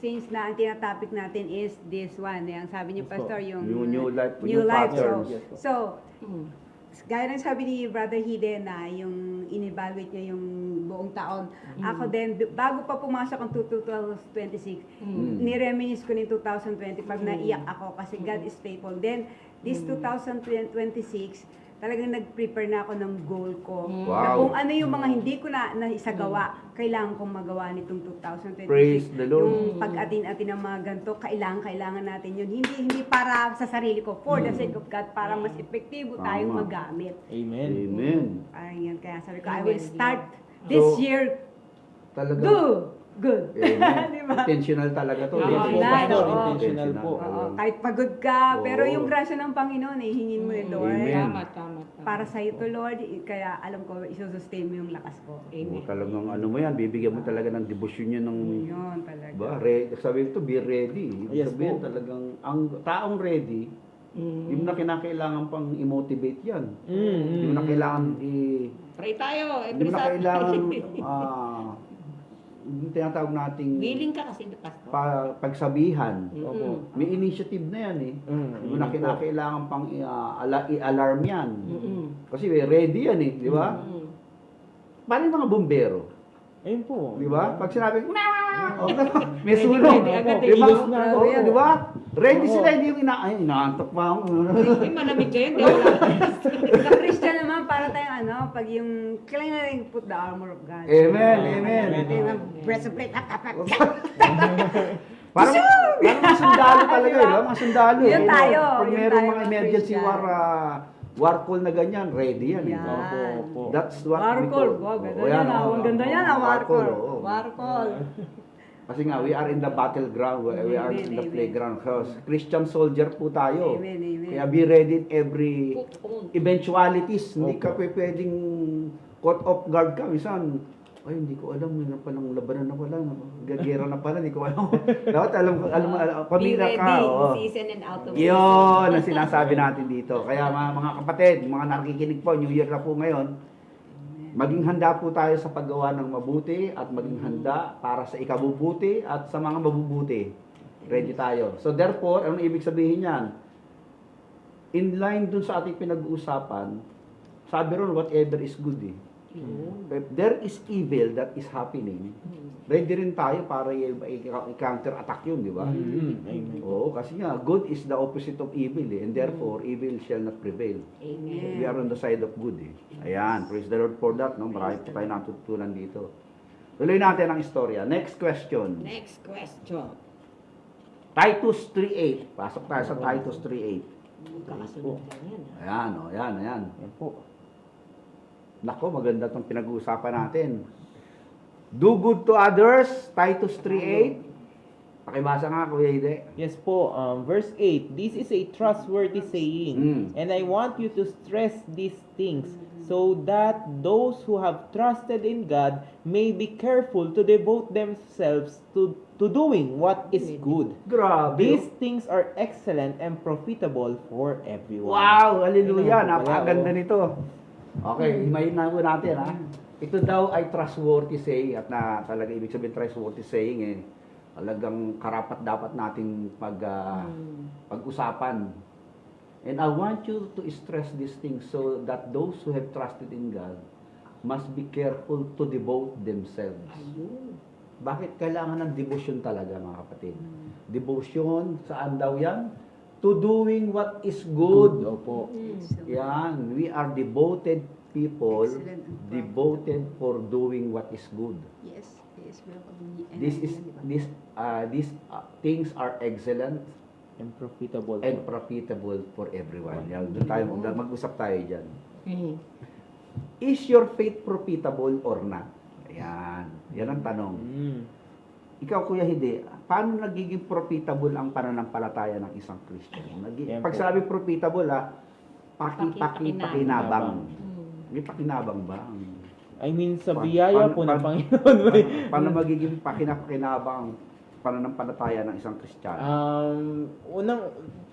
Since na ang tinatopic natin is this one, ang sabi niyo, Pastor, yung New life, new new life. patterns. So, Mm. gaya ng sabi ni Brother Hiden na yung in-evaluate niya yung buong taon. Ako din, bago pa pumasok ang 2026, ni-reminisce ko ni 2025, naiyak ako kasi God is faithful. Then, this 2026, talagang nag-prepare na ako ng goal ko. Na Wow. kung ano yung mga hindi ko na isagawa, kailangan kong magawa nitong 2026. Praise the Lord. Yung pag-atin-atin ng mga ganito, kailangan natin yun. Hindi para sa sarili ko, for the sake of God, para mas epektibo tayong Tama. magamit. Amen. Amen. Parang yan, kaya sabi ko, I Amen. will start this So, year Talaga. good. Amen. Di ba? Intentional talaga to. Tama. Yes po, Amen. Pastor. Oo. Intentional po. Oo, kahit pagod ka, pero Oo. yung grasya ng Panginoon, hingin mo yun, Lord. Amen. Tama. Para sa ito, Lord, kaya alam ko, isusustain mo yung lakas ko. Amen. Talagang ano mo yan, bibigyan mo talaga ng devotion yun ng Yun talaga. ba, sabi ko, be ready. Ibig Yes sabihin po. talagang ang taong ready, hindi mo na kinakailangan pang i-motivate yan. Hindi mo na kailangan Pray tayo. hindi mo na kailangan yung tinatawag nating Willing ka kasi, Pastor. pagsabihan. Opo. May initiative na yan eh. Hindi mo na Amen po. kinakailangan pang i-alarm yan. Mm-mm. Kasi ready yan eh, di ba? Mm. Paano yung mga bumbero? Ayun po. Di ba? Pag sinabi, may sunog. Ready agad Di ba? Ilos na. Oo, di ba? Ready Oo. sila, hindi yung inaantok pa ako. Ay, malamig kayo. Di wala. Sa Christian naman, para tayong pag yung, kailangan natin put the armor of God. Amen, amen. Natin ang breastplate, Parang mga sundalo talaga, di ba? Mga sundalo. Yun tayo, Pag yun merong tayo, mga mga emergency Christian. war call na ganyan, ready yan. eh. Yan. Opo. That's what War we call. call. Wow, ganda Oo, yan. oo, Ang ganda oo, yan, oo, war call. oo. War call. Kasi nga, we are in the battleground, we are in the Amen, playground. Because Christian soldier po tayo. Amen, amen. Kaya be ready in every Put on. eventualities. Hindi ka Opo. pwedeng caught off guard ka. Minsan, ay, hindi ko alam, meron palang labanan na pala, gagera na pala, hindi ko alam. Dapat alam, Be pamilya ka. ready oo. in season and out of Yun ang sinasabi natin dito. Kaya mga kapatid, mga nakikinig po, New Year na po ngayon, maging handa po tayo sa paggawa ng mabuti at maging handa para sa ikabubuti at sa mga mabubuti. Ready tayo. So therefore, anong ibig sabihin yan? In line dun sa ating pinag-uusapan, sabi ron, whatever is good eh. Yun. If there is evil that is happening, ready rin tayo para i-counter-attack yun, di ba? Amen. Oo, kasi nga, good is the opposite of evil eh, and therefore, evil shall not prevail. Amen. We are on the side of good eh. Ayan, praise the Lord for that, no? Marami po tayo natutunan dito. Tuloy natin ang istorya. Next question. Next question. Titus 3:8. Pasok tayo sa Titus 3:8. Kakasunod lang yan. Ayan, o, ayan, ayan. Yan po. Nako, maganda itong pinag-uusapan natin. Do good to others, Titus 3:8. Pakibasa nga, Kuya Ide. Yes po, verse 8, this is a trustworthy saying, and I want you to stress these things so that those who have trusted in God may be careful to devote themselves to doing what is good. Grabe. These things are excellent and profitable for everyone. Wow, hallelujah. Ayun, wala, Napakaganda oh. nito. Okay, himayin na po natin ha. Ito daw ay trustworthy saying at na talaga ibig sabihin trustworthy saying eh. Talagang karapat dapat nating pag-usapan. And I want you to stress these things so that those who have trusted in God must be careful to devote themselves. Ayun. Bakit kailangan ng devotion talaga, mga kapatid? Devotion, saan daw yan? To doing what is good. Opo. Yan, we are devoted people, Excellent and devoted for doing what is good. Yes, yes. These things are excellent And profitable. and profitable for everyone. Yan, doon tayo, mag-usap tayo dyan. Is your faith profitable or not? Ayan, yan ang tanong. Ikaw, Kuya Hide, paano nagiging profitable ang pananampalataya ng isang Christian? Yan Pag po. sabi profitable, pakinabang. Hmm. May pakinabang ba? I mean, sa biyaya po ng Panginoon. Paano magiging pakinabang ang pananampalataya ng isang Kristiyano?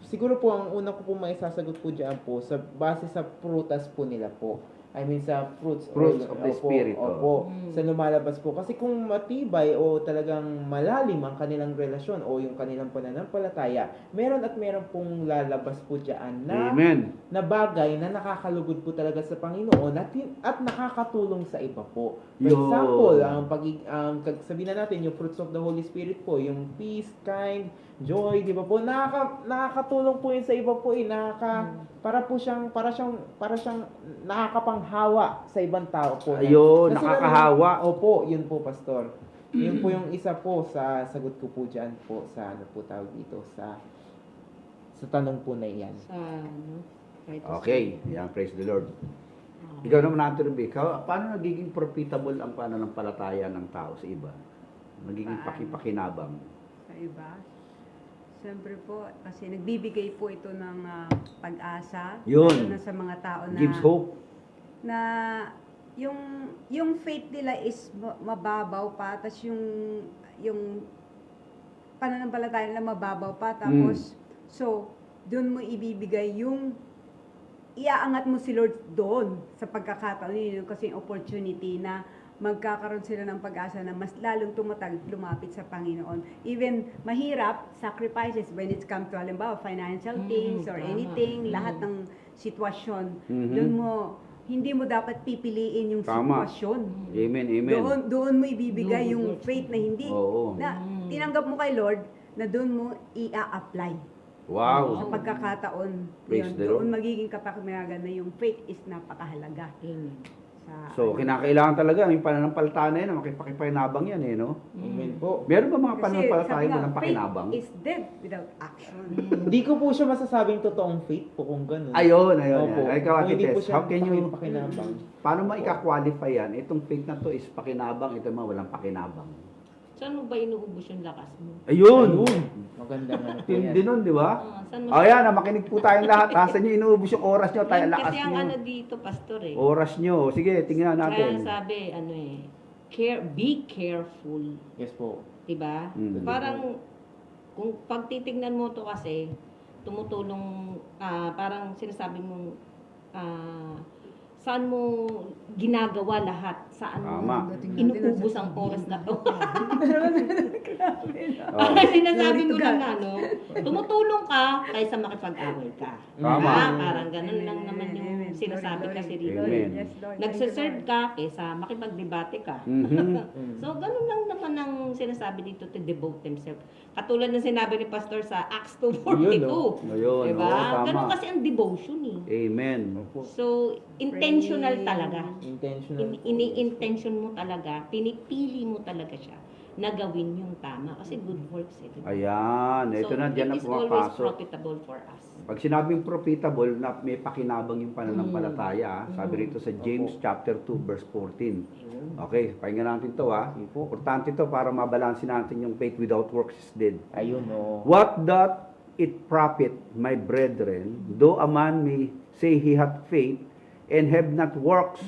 Siguro po, ang una ko po maisasagot po dyan po, base sa prutas po nila po. I mean, sa fruits of the Spirit, Opo, sa lumalabas po. Kasi kung matibay o talagang malalim ang kanilang relasyon o yung kanilang pananampalataya, meron pong lalabas po dyan na Amen. na bagay na nakakalugod po talaga sa Panginoon at nakakatulong sa iba po. For Yun. example, sabihin na natin yung fruits of the Holy Spirit po, yung peace, kind, joy, di ba po? Nakakatulong po yun sa iba po para siyang nakakapanghawa sa ibang tao po. Ayun, Kasi nakakahawa. Opo, yun po, Pastor. Yun po yung isa po sa sagot ko po dyan po sa ano po tawag dito sa tanong po na iyan. Sa, ano, right to Okay, yan, praise the Lord. Ikaw naman natin, Ruby, paano nagiging profitable ang pananampalataya ng tao sa iba? Nagiging Paano? pakinabang. Sa iba. Siyempre po, kasi nagbibigay po ito ng pag-asa. Yun. Lalo na sa mga tao na Gives hope. na yung faith nila is mababaw pa, tapos yung pananampalataya nila mababaw pa, tapos so doon mo ibibigay yung iaangat mo si Lord doon sa pagkakataon yun kasi yung opportunity na magkakaroon sila ng pag-asa na mas lalong lumapit sa Panginoon. Even mahirap, sacrifices when it's come to halimbawa financial things or tama. anything, lahat ng sitwasyon, Mhm. doon hindi mo dapat pipiliin yung Tama. sitwasyon. Amen, amen. Doon mo ibibigay Doon mo yung faith na hindi Oo. na tinanggap mo kay Lord na doon mo i-apply Wow. sa pagkakataon. Praise Yun, the doon Lord. magiging kapakinagan na yung faith is napakahalaga. Amen. So, kinakailangan talaga, may pananampalataya na yan, makipakinabang yan eh, no? Amen po. Meron ba mga Kasi pananampalataya sabi na nga, ng pakinabang? faith is dead without action. Hindi ko po siya masasabing totoong faith po kung gano'n. Ayun. Opo. Ay, ikaw, Kung Ate hindi po Tess, siya how can you, pakinabang. paano maika-qualify yan? Itong faith na to is pakinabang, ito naman walang pakinabang. Saan mo ba inuubos yung lakas mo? Ayun! Maganda nga po Tindi yan. nun, di ba? Saan mo Ayan, makinig po tayong lahat. Hasan nyo inuubos yung oras nyo, tayo Yan lakas kasi ang nyo. ano dito, pastor eh. Oras nyo. Sige, tingnan Kaya natin. sabi, ano eh, be careful. Yes po. Diba? Mm. Parang, kung pag titignan mo to kasi, tumutulong, parang sinasabi mo, saan mo ginagawa lahat? Saan Tama. mo inuubos ang oras na to? Oh. Sinasabi ko lang ano, tumutulong ka kaysa makipag-away ka. Tama. Parang ganun lang naman yung Amen. sinasabi Glory, kasi glory. rito. Amen. Yes, Lord. Nagsaserve ka kaysa makipagdebate ka. Mhm. So, ganun lang naman ang sinasabi dito to devote themselves. Katulad ng sinabi ni Pastor sa Acts 2:42. Yun, no? Ayun, Diba? oo, tama. Ganun kasi ang devotion eh. Amen. So, intentional talaga. Intentional. Ini-intention mo talaga, pinipili mo talaga siya na gawin yung tama. Kasi good works eh. diba? Ayan, ito na, dyan na it is always pumapasok. profitable for us. Pag sinabing profitable, na may pakinabang yung pananampalataya, sabi rito sa James Opo. chapter 2 verse 14. Ayun. Okay, pakinggan natin to ha. Importante to para mabalansin natin yung faith without works is dead. Ayun, no. What doth it profit, my brethren, though a man may say he hath faith, and have not works?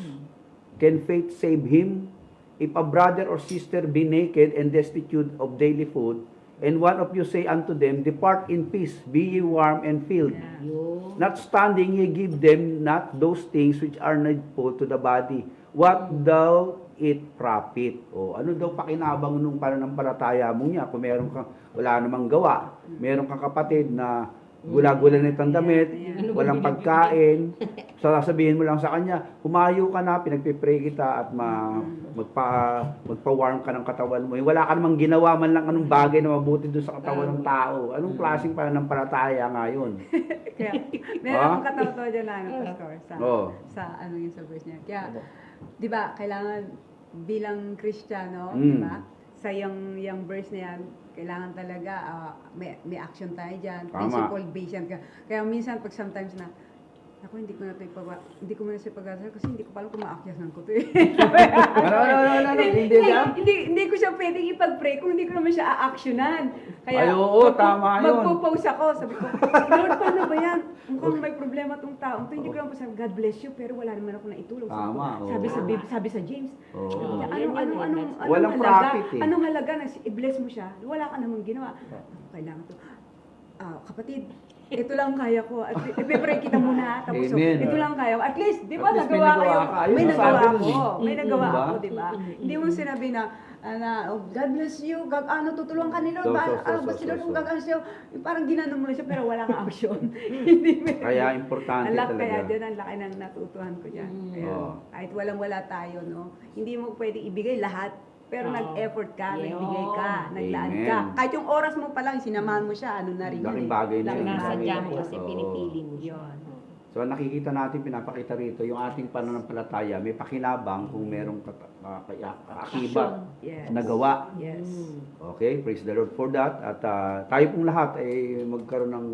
Can faith save him? If a brother or sister be naked and destitute of daily food, and one of you say unto them, Depart in peace, be ye warm and filled. Yun. Not standing, ye give them not those things which are needful to the body. What thou it profit? O ano daw pakinabang nung pananampalataya mo niya? Kung meron kang, wala namang gawa, meron kang kapatid na gula-gula nitong damit, Ano ba walang binibigay? pagkain, sasabihin mo lang sa kanya, humayo ka na, pinagpipray kita at magpa-warm ka ng katawan mo. Wala ka namang ginawa man lang anong bagay na mabuti doon sa katawan ng tao. Anong klaseng pananampalataya nga yun? Kaya, meron akong katawa dyan na, Pastor, Oo. sa ano yung sa verse niya. Kaya, di ba, kailangan bilang Kristiyano, Mm. di ba, sa yung verse na yan, kailangan talaga may action tayo dyan, Tama. principle based yan. Kaya minsan, pag sometimes na, ako hindi ko muna siya pag-asal kasi hindi ko pala kung maakyasnan ko to eh. Ano, hindi yan? Hindi ko siya pwedeng ipag-pray kung hindi ko naman siya a-actionan. Ay, oo, tama yun. Magpo-pause ako, sabi ko, Lord, paano ba yan? Mukhang may problema tong taong to. Hindi ko naman sabi, God bless you, pero wala naman ako naitulong. Tama, oo. Sabi sa James, Oo. anong Walang halaga? profit eh. Anong halaga na i-bless mo siya? Wala ka namang ginawa. Kailangan to. Kapatid, ito lang kaya ko. At ipipray kita muna. Tapos, so, Amen. ito lang kaya ko. At least, di ba, At least may nagawa nagawa kayo. ka. Ayun May ang nagawa sabi ako. nun eh. May nagawa Diba? ako, di ba? Hindi mo sinabi na, oh, God bless you, tutulungan ka ni Lord. Basta Lord, kung gagano sa'yo, parang ginano mo na siya, pero wala kang action. Hindi mo. Kaya importante Ang laki kaya talaga. dyan, ang laki ng natutuhan ko dyan. Kaya, Oo. kahit walang-wala tayo, no? Hindi mo pwedeng ibigay lahat. Pero Oo. nag-effort ka, Yun. nagbigay ka, naglaan Amen. ka. Kahit yung oras mo pa lang, sinamahan mo siya, ano na rin yun Laking eh. bagay na Laking yun. Nasa bagay dyan na mo yun. kasi Oo. pinipili mo siya. Yun. So nakikita natin, pinapakita rito, yung ating pananampalataya, may pakinabang kung merong akibat Yes. na gawa. Yes. Okay, praise the Lord for that. At tayo pong lahat ay magkaroon ng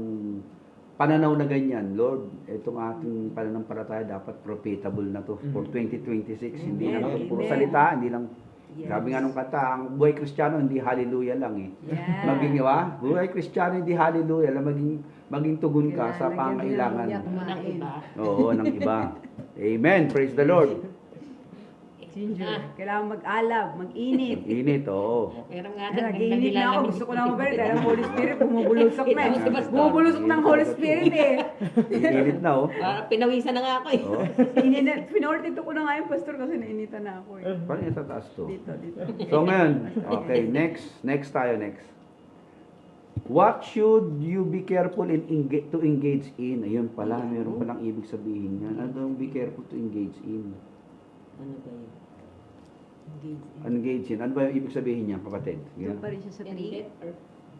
pananaw na ganyan. Lord, itong ating pananampalataya dapat profitable na to for 2026. Hindi lang Amen. ito puro Amen. salita, hindi lang. Yes. Sabi nga nung kata, ang buhay Kristiyano hindi hallelujah lang eh. Yeah. Maging, buhay Kristiyano hindi hallelujah lang, maging tugon ka sa Kailangan pangailangan. lagyan mo Ng iba. Oo, ng iba. Amen. Praise the Lord. Kailangan mag-alab, mag-init. Init, oo. Pero nga, Naginit na ako. Gusto ko na mabalik dahil ang Holy Spirit bumubulusok na eh. Ito, si Pastor. Bumubulusok ng Holy Spirit eh. Init na, oh. Pinawisan na nga ako eh. Oo. Pinortito ko na nga yung pastor kasi nainitan na ako eh. Paano yung tataas to? Dito. So ngayon, okay, next tayo. What should you be careful to engage in? Ayun pala, meron palang ibig sabihin yan. Ano yung be careful to engage in? Ano ba yun? Engage in. Ano ba yung ibig sabihin niya, kapatid? Doon pa rin siya sa In 3. debt or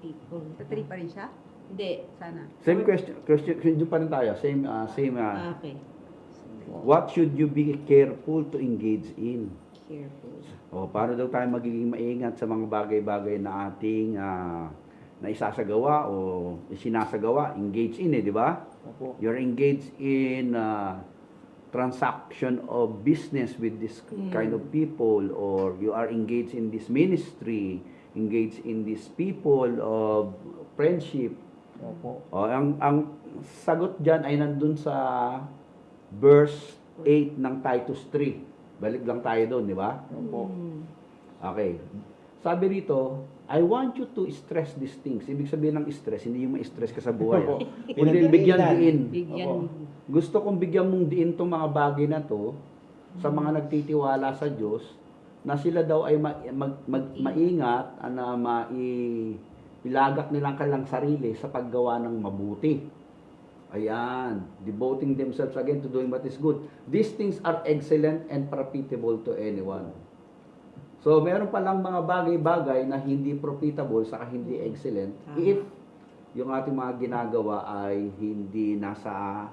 people? Sa 3 pa rin siya? Hindi. Sana. Same question pa rin tayo. Same. Okay. What should you be careful to engage in? Careful. O, paano daw tayo magiging maingat sa mga bagay-bagay na ating na isasagawa o sinasagawa? Engage in di ba? Opo. You're engaged in transaction of business with this kind of people, or you are engaged in this ministry, engaged in this people of friendship. Opo. O, ang sagot dyan ay nandun sa verse 8 ng Titus 3. Balik lang tayo doon, di ba? Opo. Okay. Sabi rito, I want you to stress these things. Ibig sabihin ng stress, hindi yung ma-stress ka sa buhay. Opo. Kundi bigyan diin. Bigyan. Opo. Gusto kong bigyan mong diin tong mga bagay na to sa mga nagtitiwala sa Diyos na sila daw ay maingat na ilagak nilang kanilang sarili sa paggawa ng mabuti. Ayan, devoting themselves again to doing what is good. These things are excellent and profitable to anyone. So, meron palang mga bagay-bagay na hindi profitable saka hindi excellent if yung ating mga ginagawa ay hindi nasa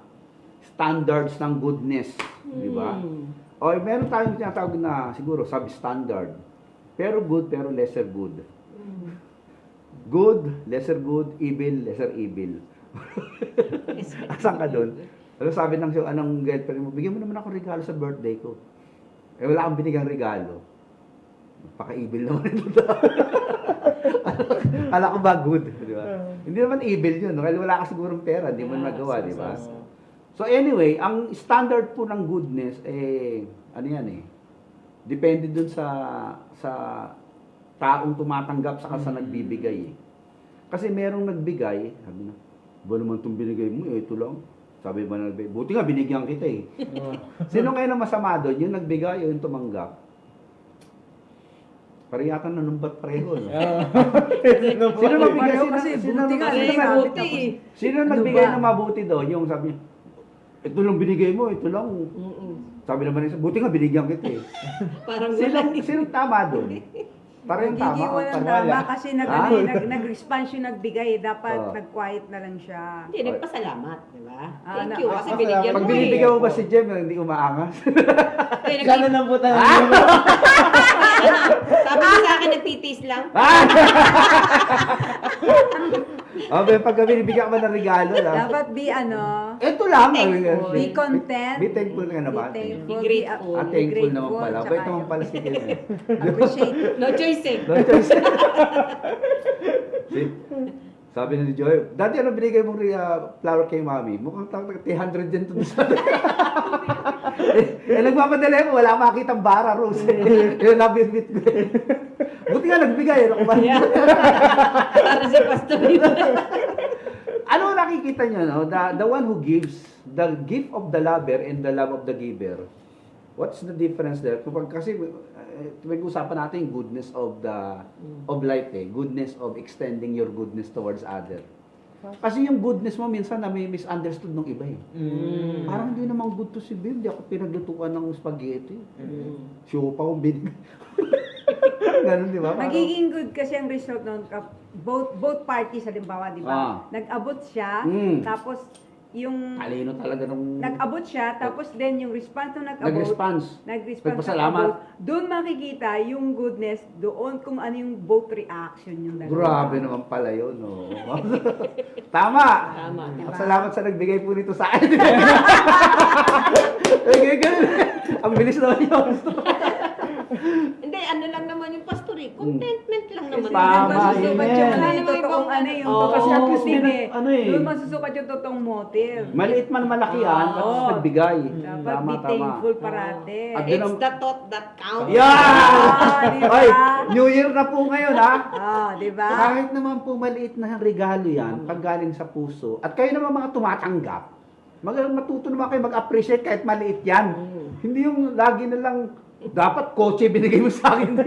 standards ng goodness, di ba? O meron tayong tinatawag na siguro substandard. Pero good, pero lesser good. Good, lesser good, evil, lesser evil. Asan ka doon? Ano sabi ng anong girlfriend mo, bigyan mo naman ako regalo sa birthday ko. Eh wala kang binigang regalo. Paka-evil naman ito. Kala ko ba good, di ba? Hindi naman evil yun, kasi wala ka sigurong pera, hindi mo nagawa, di ba? So anyway, ang standard po ng goodness, ano yan depende dun sa taong tumatanggap sa nagbibigay Kasi merong nagbigay, sabi na, ba naman itong binigay mo, ito lang. Sabi ba na, buti nga binigyan kita Sino ngayon ang masama doon? Yung nagbigay o yung tumanggap? Parehata na numbat pareho. Sino nagbigay? Sino nagbigay na mabuti doon? Yung sabi niya, ito lang binigay mo, ito lang. Sabi naman niya, buti nga binigyan kita Parang Sino tama doon? Parang tama. Walang tama kasi nag-response yung nagbigay. Dapat nag-quiet na lang siya. Hindi, nagpasalamat, di ba? Ah, Thank you, kasi ah, binigyan mo Pag binibigyan mo ba si Jem, hindi umaangas? Gano'n lang po tayo. Sabi niya sa akin, nagtitis lang. Okay, pag binibigyan ka ba ng regalo lang? Dapat Ito lang. Thankful. be content. Be thankful ka na ba? Be thankful. Be grateful. Thankful naman pala. tsaka Bait naman pala si Jem. Appreciate. No choice No choice. Sabi ni Joy, dati ano binigay mong flower kay mami? Mukhang 300 din to sa nagmamadali mo, wala makitang bara, Rose. Yung nabitbit ko. Buti nga nagbigay. Ano ba? Para si Pastor Ano nakikita nyo, no? The one who gives, the gift of the lover and the love of the giver. What's the difference there? Kasi usapan natin yung goodness of life goodness of extending your goodness towards other. Kasi yung goodness mo minsan na may misunderstood ng iba Parang hindi naman good to si Bill, hindi ako pinaglutuan ng spaghetti. Siyo pa akong binigay. Ganun, di ba? Magiging good kasi ang result nun, both parties, halimbawa, di ba? Nag-abot siya, tapos yung Talino talaga nung nag-abot siya, tapos then yung response nung nag-abot, nag-response. nag-abot, doon makikita yung goodness, doon kung ano yung both reaction yung dalawa. Grabe naman pala yun, no? Tama! Tama. Diba? Salamat sa nagbigay po nito sa akin. Ang bilis naman yun. Hindi, ano lang naman yung pastor contentment lang naman. Tama, Masusukat amen. yung Wala namang totoong ibang yung Oo. Kasi at least motive may Doon masusukat yung totoong motive. Maliit man malaki yan, Oo. tapos nagbigay. Dapat be thankful parate. At It's yun ang- the thought that counts. Yan! Diba? Oy, New Year na po ngayon, ha? Di ba? Kahit naman po maliit na regalo yan, pag galing sa puso, at kayo naman mga tumatanggap, matuto naman kayo mag-appreciate kahit maliit yan. Hindi yung lagi na lang, dapat kotse binigay mo sa akin.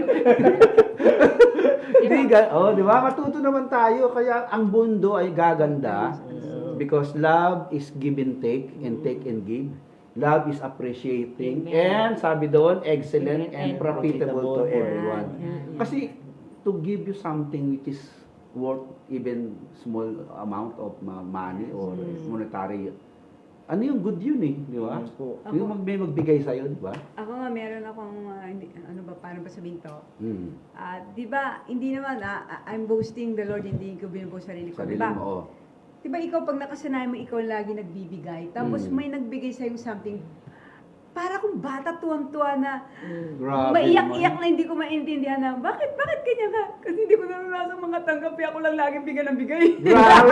Di ba? Matuto naman tayo, kaya ang mundo ay gaganda because love is give and take and give. Love is appreciating, and sabi doon, excellent and profitable to everyone. Kasi to give you something which is worth even small amount of money or monetary, ano yung good yun di ba? Yung may magbigay sa'yo, di ba? Ako nga, meron akong, paano ba sabihin to? Hmm. Di ba, hindi naman, I'm boasting the Lord, hindi ko binuboast sarili ko. Sarili Di ba? mo, Di ba ikaw, pag nakasanayan mo, ikaw lagi nagbibigay, tapos may nagbigay sa'yo something, para kung bata tuwang-tuwa na, Grabe maiyak-iyak naman. na hindi ko maintindihan na, bakit ganyan ka? Kasi hindi ko naranasan mga tanggap, ako lang laging bigay ng bigay. Grabe!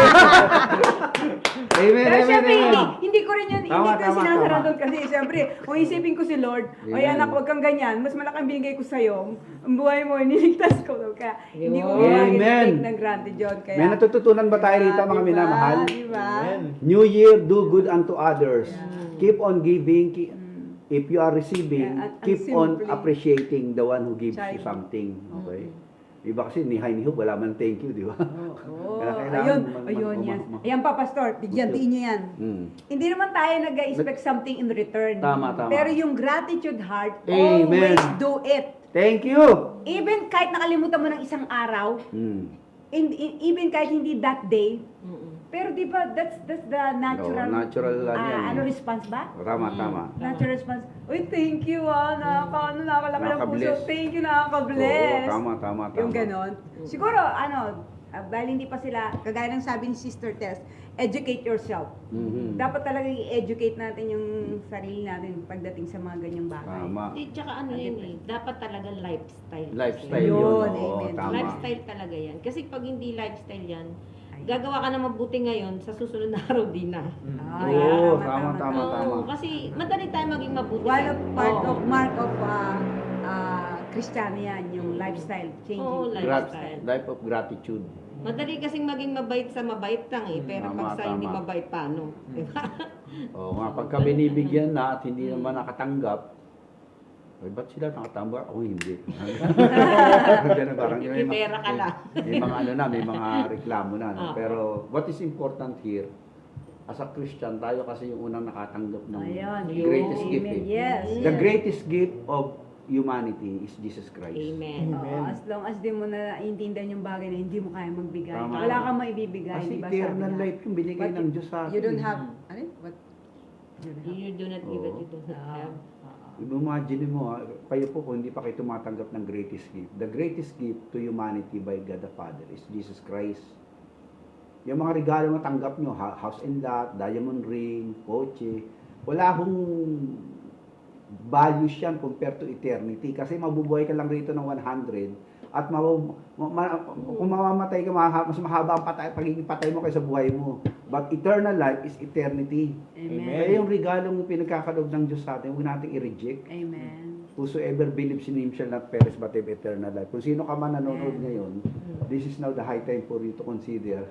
Amen, Pero amen, syempre, amen. hindi ko rin yun, Tama, hindi ko tama, sinasara tama. doon kasi syempre, kung isipin ko si Lord, oy Amen. anak, huwag kang ganyan, mas malaki ang binigay ko sa'yo, ang buhay mo, niligtas ko. Kaya hindi ko Amen. ginagin ng granted yun. Kaya, May natututunan ba tayo rito, mga minamahal? Diba? New Year, do good unto others. Keep on giving. If you are receiving, Yeah, ang keep on simple. appreciating the one who gives you Charity. something. Okay? Iba kasi ni hi ni ho, wala man thank you, di ba? Oo. Kaya kailangan Ayun, mag- ayun yan. mag- Ayan pa, Pastor, bigyan Gusto. din nyo yan. Mm. Hindi naman tayo nag-expect something in return. Tama, tama. Pero yung gratitude heart, Amen. always do it. Thank you! Even kahit nakalimutan mo ng isang araw, even kahit hindi that day, pero di ba, that's the natural, Oo, natural yan. response ba? Tama, tama. Natural response. Uy, thank you nakakalaki ng puso. Nakaka-bless. Thank you, nakaka-bless. Oo, tama. Yung ganon. Siguro, dahil hindi pa sila, kagaya ng sabi ni Sister Tess, educate yourself. Mhm. Dapat talaga i-educate natin yung sarili natin pagdating sa mga ganyang bagay. Tama. Tsaka ano yun eh, dapat talaga lifestyle. Lifestyle Yun, yun. Oo, amen. tama. Lifestyle talaga yan. Kasi pag hindi lifestyle yan, Ay. gagawa ka na mabuti ngayon, sa susunod na araw di na. Ay, Oo, tama. Oo, kasi madali tayo maging mabuti. One of part Oo. of mark of Kristiyano yan, yung lifestyle changing. Oo, lifestyle. Life of gratitude. Madali kasing maging mabait sa mabait lang eh. Pero Tama, pag sa hindi tama. mabait, paano? Diba? Oo nga, pagka binibigyan na at hindi naman nakatanggap, ay, ba't sila nakatanggap? Ako hindi. Ganun, parang May pera ka lang. may mga reklamo na. No? Ah. Pero what is important here, as a Christian, tayo kasi yung unang nakatanggap ng Ayan, greatest yun. gift. Amen. Eh. Yes. The greatest gift of humanity is Jesus Christ. Amen. Oo, as long as di mo na intindihan yung bagay na hindi mo kaya magbigay. Tama. Wala kang maibibigay, Kasi di ba? eternal sabi life yung binigay But ng Diyos sa atin. You don't have, ano? What? You do not give it, Oo. you do not have. Imagine mo, kayo po kung hindi pa kayo tumatanggap ng greatest gift. The greatest gift to humanity by God the Father is Jesus Christ. Yung mga regalo na tanggap nyo, house and lot, diamond ring, kotse, wala hong values yan compared to eternity. Kasi mabubuhay ka lang rito ng 100 at kung mamamatay ka, mas mahaba ang pagiging patay mo kaysa buhay mo. But eternal life is eternity. Amen. Kaya yung regalong pinagkakaloob ng Diyos sa atin, huwag nating i-reject. Amen. Whosoever believes in Him shall not perish but have eternal life. Kung sino ka man nanonood ngayon, this is now the high time for you to consider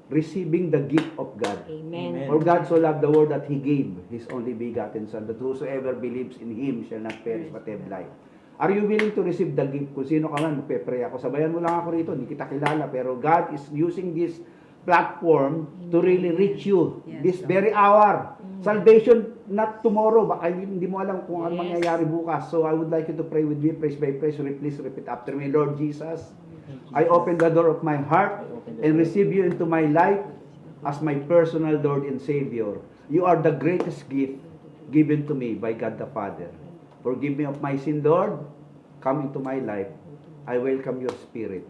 receiving the gift of God. Amen. For God so loved the world that He gave His only begotten Son, that whosoever believes in Him shall not perish but have life. Are you willing to receive the gift? Kung sino ka man, magpe-pray ako. Sabayan mo lang ako rito, hindi kita kilala, pero God is using this platform to really reach you Yes, this Lord. very hour. Salvation not tomorrow, baka hindi mo alam kung ano Yes. mangyayari bukas. So I would like you to pray with me, praise by praise. Please repeat after me. Lord Jesus, I open the door of my heart and receive you into my life as my personal Lord and Savior. You are the greatest gift given to me by God the Father. Forgive me of my sin, Lord. Come into my life. I welcome your spirit.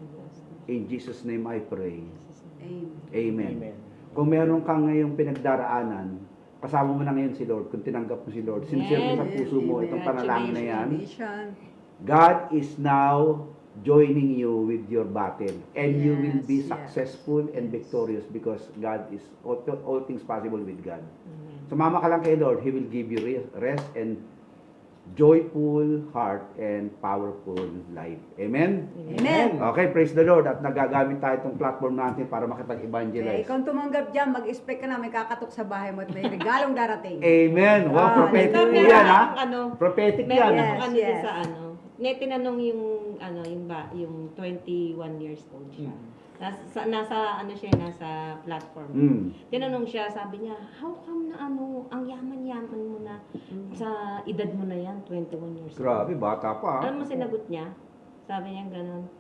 In Jesus' name I pray. Amen. Amen. Amen. Kung meron kang ngayong pinagdaraanan, kasama mo na ngayon si Lord, kung tinanggap mo si Lord, sincere mo sa puso mo, itong panalangin na yan, Congratulations. God is now joining you with your battle. And you will be Yes, yes. successful and victorious because God is, all things possible with God. Amen. Sumama ka lang kay Lord, He will give you rest and joyful heart and powerful life. Amen? Amen. Okay, praise the Lord. At nagagamit tayo itong platform natin para Okay, makipag-evangelize. kung tumanggap dyan, mag-expect ka na may kakatok sa bahay mo at may regalong darating. Amen. Wow, Ah, prophetic Ito, po meron yan, ha? akong ano, Prophetic meron yan. Yes, akong ano din yes. sa ano. Tinanong yung 21 years old siya. Nasa ano siya, nasa platform. Mm. Tinanong siya, sabi niya, how come na ang yaman-yaman mo na sa edad mo na yan, 21 years old. Grabe, bata pa. Alam mo sinagot niya? Sabi niya ganun,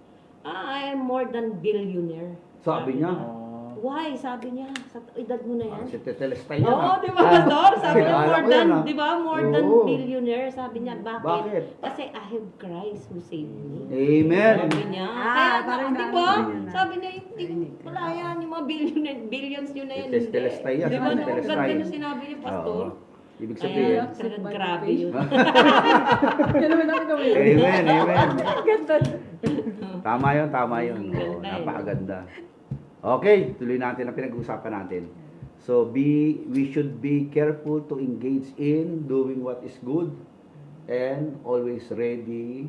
I am more than billionaire. Sabi niya. Why? Sabi niya, sa edad mo na yan. Si Tetelestay yan. Oo, di ba, Pastor? Sabi niya, Kilala more ko yan, than, ah. di ba, more than Oo. billionaire. Sabi niya, bakit? Bakit? Kasi I have Christ who saved me. Amen. Sabi niya, Ah, kaya, parang di ba? narinig na. Sabi niya, hindi ko, wala yan, yung mga billions yun na yan. Si Tetelestay yan, Di ba, si no? Tetelestay. Ganda yung sinabi niya, Pastor. Oo. Ibig Kaya, sabihin. talagang grabe yun. Yan naman ako gawin. Amen, amen. Ganda. Tama yun, tama yun. Oo, Ganda eh. napakaganda. Okay, tuloy natin ang pinag-uusapan natin. So, we should be careful to engage in doing what is good and always ready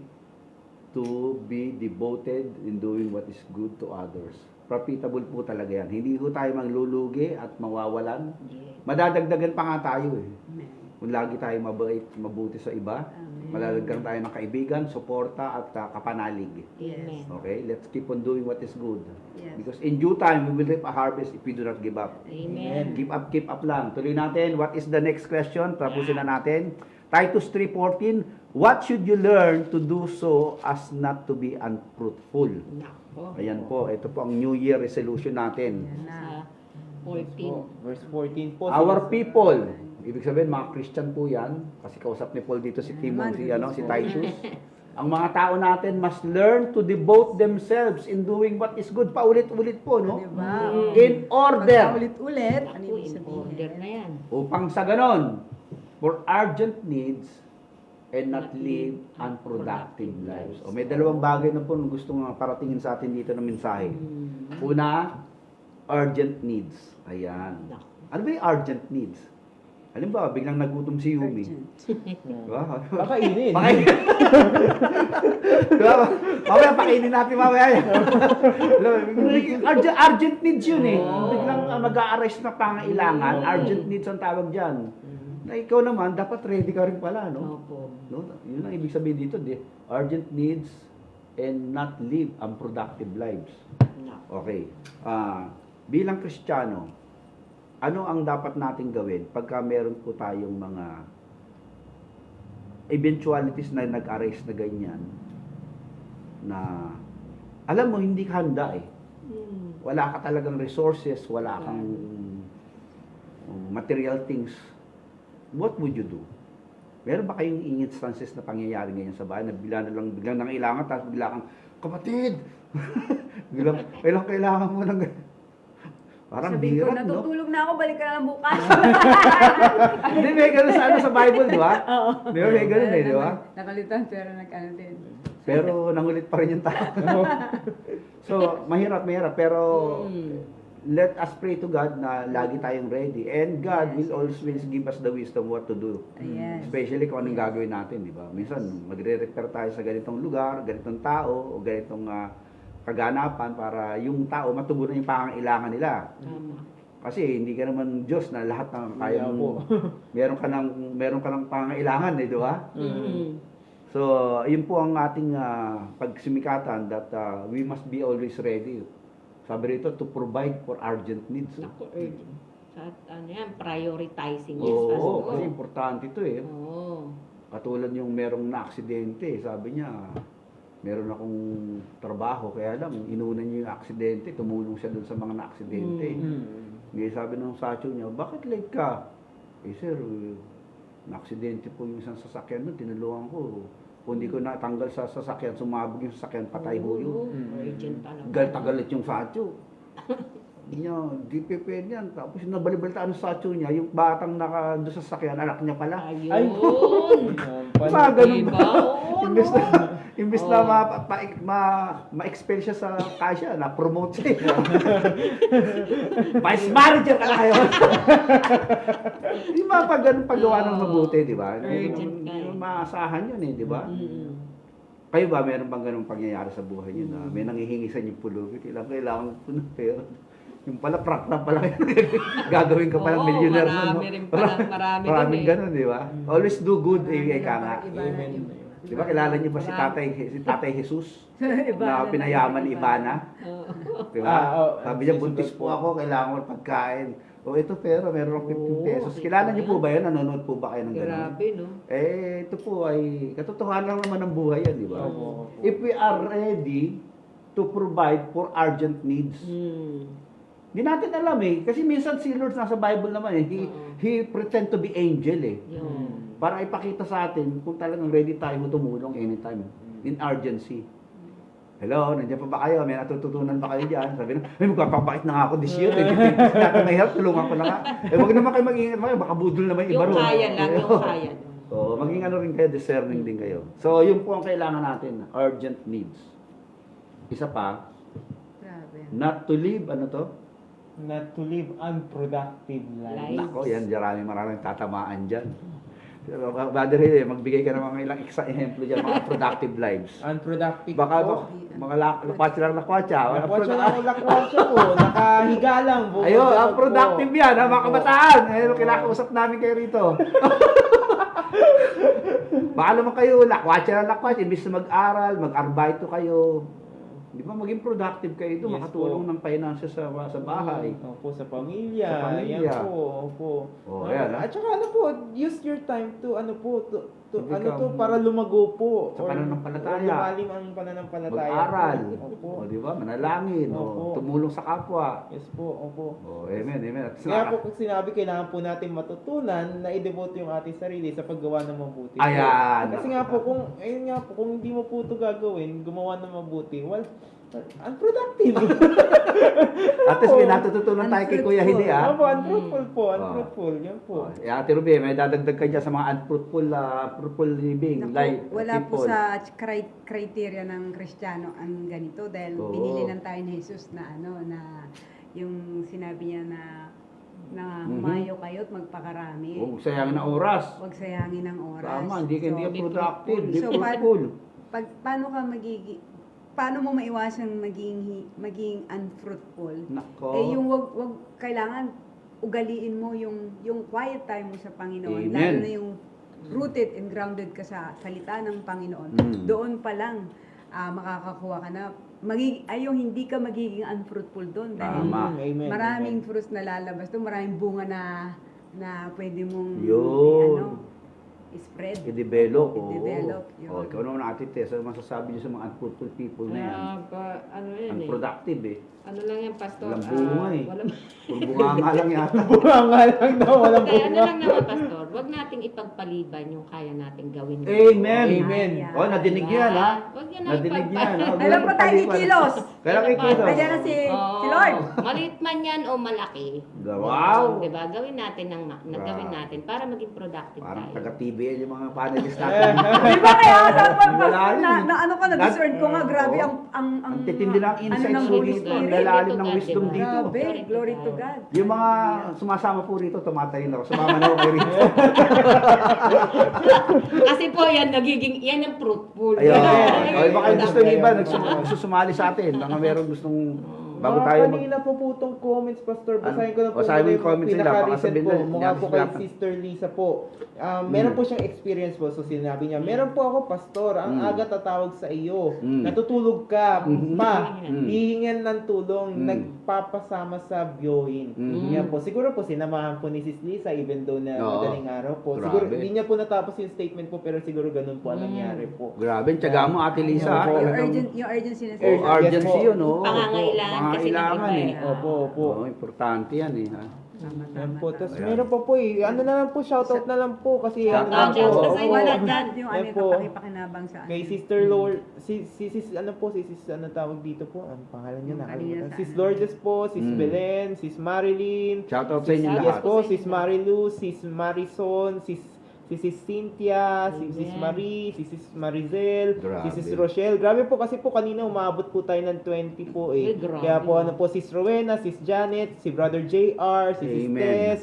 to be devoted in doing what is good to others. Profitable po talaga yan. Hindi po tayo manglulugi at mawawalan. Yeah. Madadagdagan pa nga tayo eh. Amen. Kung lagi tayo mabait, mabuti sa iba, malalagyan tayo ng kaibigan, suporta at kapanalig. Amen. Okay? Let's keep on doing what is good. Yes. Because in due time, we will reap a harvest if we do not give up. Amen. Keep up lang. Tuloy natin. What is the next question? Tapusin na natin. Titus 3:14. What should you learn to do so as not to be unfruitful? Nako. Ayan po. Ito po ang New Year resolution natin. Yan na. Sa 14. Verse 14 po. Our people. Ibig sabihin, mga Christian po yan. Kasi kausap ni Paul dito si Timon, si Titus. Ang mga tao natin must learn to devote themselves in doing what is good. Paulit-ulit po, no? Diba? In order. Ulit-ulit. Ano Naku, ibig in order sabihin? na yan. Upang sa ganon, for urgent needs and not live unproductive lives. O may dalawang bagay na po na gusto nga paratingin sa atin dito ng mensahe. Una, urgent needs. Ayan. Naku. Ano ba yung urgent needs? Halimbawa, biglang nagutom si Yumi. Urgent. Diba? Pakainin. Pakainin. Diba? Mamaya, pakainin natin mamaya yan. Urgent needs yun eh. Biglang mag-a-arrest na pangailangan, urgent needs ang tawag dyan. Na ikaw naman, dapat ready ka rin pala, no? Opo. No? Yun ang ibig sabihin dito, urgent needs and not live unproductive lives. Nako. Okay. Bilang Kristiyano, ano ang dapat nating gawin pagka meron po tayong mga eventualities na nag-arise na ganyan na alam mo hindi ka handa eh. Wala ka talagang resources, wala kang material things. What would you do? Meron ba kayong instances na pangyayari ngayon sa bahay na biglang nangailangan tapos bigla kang kapatid. biglang kailangan mo ng parang Sabihin ko, hirap, no? natutulog na ako, balik ka na lang bukas. Hindi, may ganun sa Bible, di ba? Oo. Di ba, may ganun eh, di ba? Nakalitan, pero nag-ano din. Pero nangulit pa rin yung tao. So, mahirap, pero let us pray to God na lagi tayong ready. And God will always give us the wisdom what to do. Yes. Especially kung anong gagawin natin, di ba? Minsan, magre-repair tayo sa ganitong lugar, ganitong tao, o ganitong kaganapan para yung tao matugunan yung pangangailangan nila. Tama. Kasi hindi ka naman Diyos na lahat ng kaya Yeah, mo. meron ka ng pangangailangan, eh, di ba? So, yun po ang ating pagsimikatan that we must be always ready. Sabi rito, to provide for urgent needs. Naku, urgent. Sa ano yan, prioritizing. Oo, kasi importante ito eh. Oo. Katulad yung merong na-aksidente, sabi niya, meron akong trabaho, kaya lang, inuna niya yung aksidente, tumulong siya dun sa mga na-aksidente. Ngayon sabi ng sacho niya, bakit late ka? Eh sir, na-aksidente po yung isang sasakyan doon, tinulungan ko. Kung hindi ko natanggal sa sasakyan, sumabog yung sasakyan, patay ho yun. Urgent talaga. Galit yung sacho. Hindi niya, di pe pwede yan. Tapos nabalibaltaan ng sacho niya, yung batang doon sa sasakyan, anak niya pala. Ayun. Mga ganun Diba? ba? Oo, Imbes na ma-expel siya sa kasya, na-promote siya. Vice manager ka na kayo. Di ba pag ganun paggawa ng mabuti, di ba? Urgent ka eh. Maasahan yun eh, di ba? Kayo ba, meron bang ganung pangyayari sa buhay niyo na may nanghihingi sa inyong pulugit? Kailangan po ng pera. Yung pala, prank na pala. Gagawin ka palang Oo, millionaire marami rin pala, marami Maraming din eh. ganun, di ba? Always do good, ika nga. Amen. Di ba, kilala niyo pa si Tatay Jesus? Na Ibana. pinayaman ni Ibana? Di ba? Sabi niya, Jesus buntis po. po ako, kailangan ko ng pagkain. O ito pera, meron akong 15 pesos. Kilala niyo po ba yan? Nanonood po ba kayo ng ganun? Grabe, no? Eh, ito po ay, katotohanan lang naman ng buhay yan, di ba? Opo. If we are ready to provide for urgent needs, hindi natin alam eh. Kasi minsan si Lord nasa Bible naman eh. He pretend to be angel eh. Yun. Para ipakita sa atin kung talagang ready tayo tumulong anytime. In urgency. Hello, nandiyan pa ba kayo? May natututunan ba kayo dyan? Sabi na, ay magpapakit na nga ako this year. Natin mahirap, tulungan ko na nga. Eh, wag naman kayo mag-ingat. Baka budol naman yung iba Yung ron. kaya lang, yung kaya. Oo, maging ano rin kayo, discerning din kayo. So, yun po ang kailangan natin. Urgent needs. Isa pa, Grabe. not to live, ano to? Not to live unproductive life. Life. Nako, yan, maraming tatamaan dyan. Brother Hill, magbigay ka ng mga ilang ehemplo dyan, mga productive lives. Unproductive Baka po. mga lakwatsa lang lakwatsa. Lakwatsa lang ako, lakwatsa po. Nakahiga lang po. Ayun, ang productive yan, ha, mga kabataan. Ayun, kinakausap namin kayo rito. Baka naman kayo, lakwatsa lang lakwatsa. Imbis na mag-aral, mag-arbito kayo. Di ba, maging productive kayo doon, Yes makatulong po. ng finances sa bahay. Opo, sa pamilya. Sa pamilya. Yan po, opo. Oh, yan, At saka ano po, use your time to ano po, to Become- para lumago po. Sa pananampalataya. Or lumalim ang pananampalataya. Mag-aral. Opo. O, di ba, manalangin. Opo. O, tumulong sa kapwa. Yes po, opo. O, amen, amen. At Kaya po kung sinabi, kailangan po natin matutunan na i-devote yung ating sarili sa paggawa ng mabuti. po. Ayan. Kasi nga po, kung hindi mo po ito gagawin, gumawa ng mabuti, well, unproductive. At least may natututunan tayo kay Kuya Hili, ah. Opo, unfruitful po, unfruitful. Yan po. Ate Ruby, may dadagdag ka dyan sa mga unfruitful living. Naku, Like, wala po people. sa criteria ng Kristiyano ang ganito dahil Oo. binili lang tayo ni Jesus na na yung sinabi niya na Mhm. humayo kayo at magpakarami. Huwag sayangin ng oras. Huwag sayangin ng oras. Tama, hindi ka So, productive. Be So, fruitful. paano mo maiwasan maging unfruitful? Nako. Eh yung wag kailangan ugaliin mo yung quiet time mo sa Panginoon, Amen. lalo na yung rooted and grounded ka sa salita ng Panginoon. Mm. Doon pa lang makakakuha ka na yung hindi ka magiging unfruitful doon dahil Tama. Amen. maraming fruits na lalabas doon, maraming bunga na pwede mong Yun. spread. I-develop. I-develop, yun. O, ikaw naman Ate Tess, ano masasabi niyo sa mga unfruitful people na yan? Ano yan eh. Unproductive eh. Ano lang yan, Pastor? Walang bunga eh. Walang Puro bunganga lang yata. Bunga lang daw, walang Kaya ano bunga. lang naman, Pastor, wag nating ipagpaliban yung kaya nating gawin. Amen. Amen. O, nadinig yan ha. Wag yan Nadinig yan. O, Alam po tayo ni Kilos. Kaya kay Kilos. Ayan na si Lord. Maliit man yan o malaki. Wow. Diba? Gawin natin gawin natin para maging productive Parang tayo. taga-TBN yung mga panelists natin. Di ba kaya Malalim. na ano ka na-discern ko nga, grabe ang titindi ng insights ng mo Holy dito. Spirit. Ang lalalim ng Glory to wisdom God, dito. Grabe, glory to God. Yung mga sumasama po rito, tumatayin ako. Sumama na ako kay rito. Kasi po yan, yan ang fruitful. Ayun. Yan. O, baka yung gusto ng iba, nagsusumali sa atin. Baka meron gustong, bago tayo mag... Kanina po itong comments, Pastor. Basahin ko na po. Basahin mo yung muna comments nila, baka pinaka-recent sabihin po. na, Mukha yan, po kay sila. Sister Lisa po. Meron po siyang experience po. So sinabi niya, meron po ako, Pastor. Ang aga tatawag sa iyo. Natutulog ka pa. Hihingan ng tulong. Nagpapasama sa viewing. Yan po. Siguro po sinamahan po ni Sis Lisa even though na Oo. madaling araw po. Grabe. Siguro hindi niya po natapos yung statement po pero siguro ganun po ang nangyari po. Grabe, tiyaga mo, Ate Lisa. Opo. Yung urgency na Oh, urgency Yes po. yun, oh. Pangangailangan kasi ng Pangangailangan iba eh. eh. Opo, opo. Oo, importante yan eh. Ha? Yan po. Tapos Ayan. meron pa po eh. Ano na lang po, shoutout na lang po. Kasi Shout ano out po. po. Kasi opo. wala dyan yung Yan ano po. kapakipakinabang sa Kay Sister Lord, sis, ano po, sis, ano tawag dito po? Ang pangalan niya, Yung nakalimutan. kanina Sis sa- Lourdes po, Sis Belen, Sis Marilyn, Shoutout sa inyo Yes lahat. po, Sis Marilu, Sis Marison, Sis Cynthia, Sis Marie, Sis Marizel, Grabe. Sis Rochelle. Grabe po kasi po kanina umabot po tayo ng 20 po eh. Ay, grabe. Kaya po ano po, Sis Rowena, Sis Janet, si Brother JR, si Sis Amen. Tess,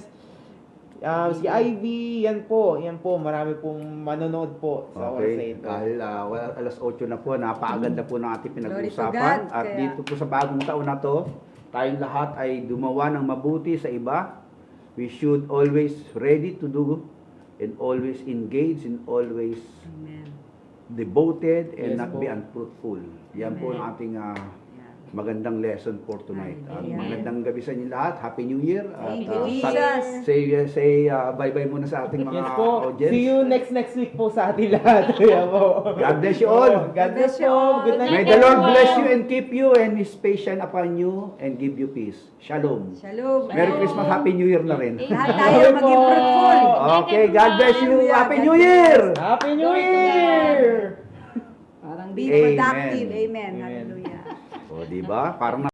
si Ivy, yan po, marami pong manonood po sa oras na Okay, ito. dahil alas 8 na po, napakaganda na po ng ating Glory to pinag-uusapan. God, At kaya- dito po sa bagong taon na to, tayong lahat ay gumawa ng mabuti sa iba. We should always ready to do and always engage and always Amen. devoted and Yes not po. be unfruitful. Yan po Amen. ang ating Yeah. magandang lesson for tonight. At Amen. magandang gabi sa inyo lahat. Happy New Year. At Thank you, Jesus. say bye-bye muna sa ating mga Yes po. audience. See you next week po sa atin lahat. Kaya po. God bless you all. God bless you all. Good night. May the Lord bless you and keep you and His face shine upon you and give you peace. Shalom. Shalom. Merry Christmas, Happy New Year na rin. Lahat tayo maging fruitful. Okay, God bless you. Hallelujah. Happy God New bless. Year. Happy New Glory to God. Year! Parang Be Amen. productive. Amen. Amen. Hallelujah. O, diba? Parang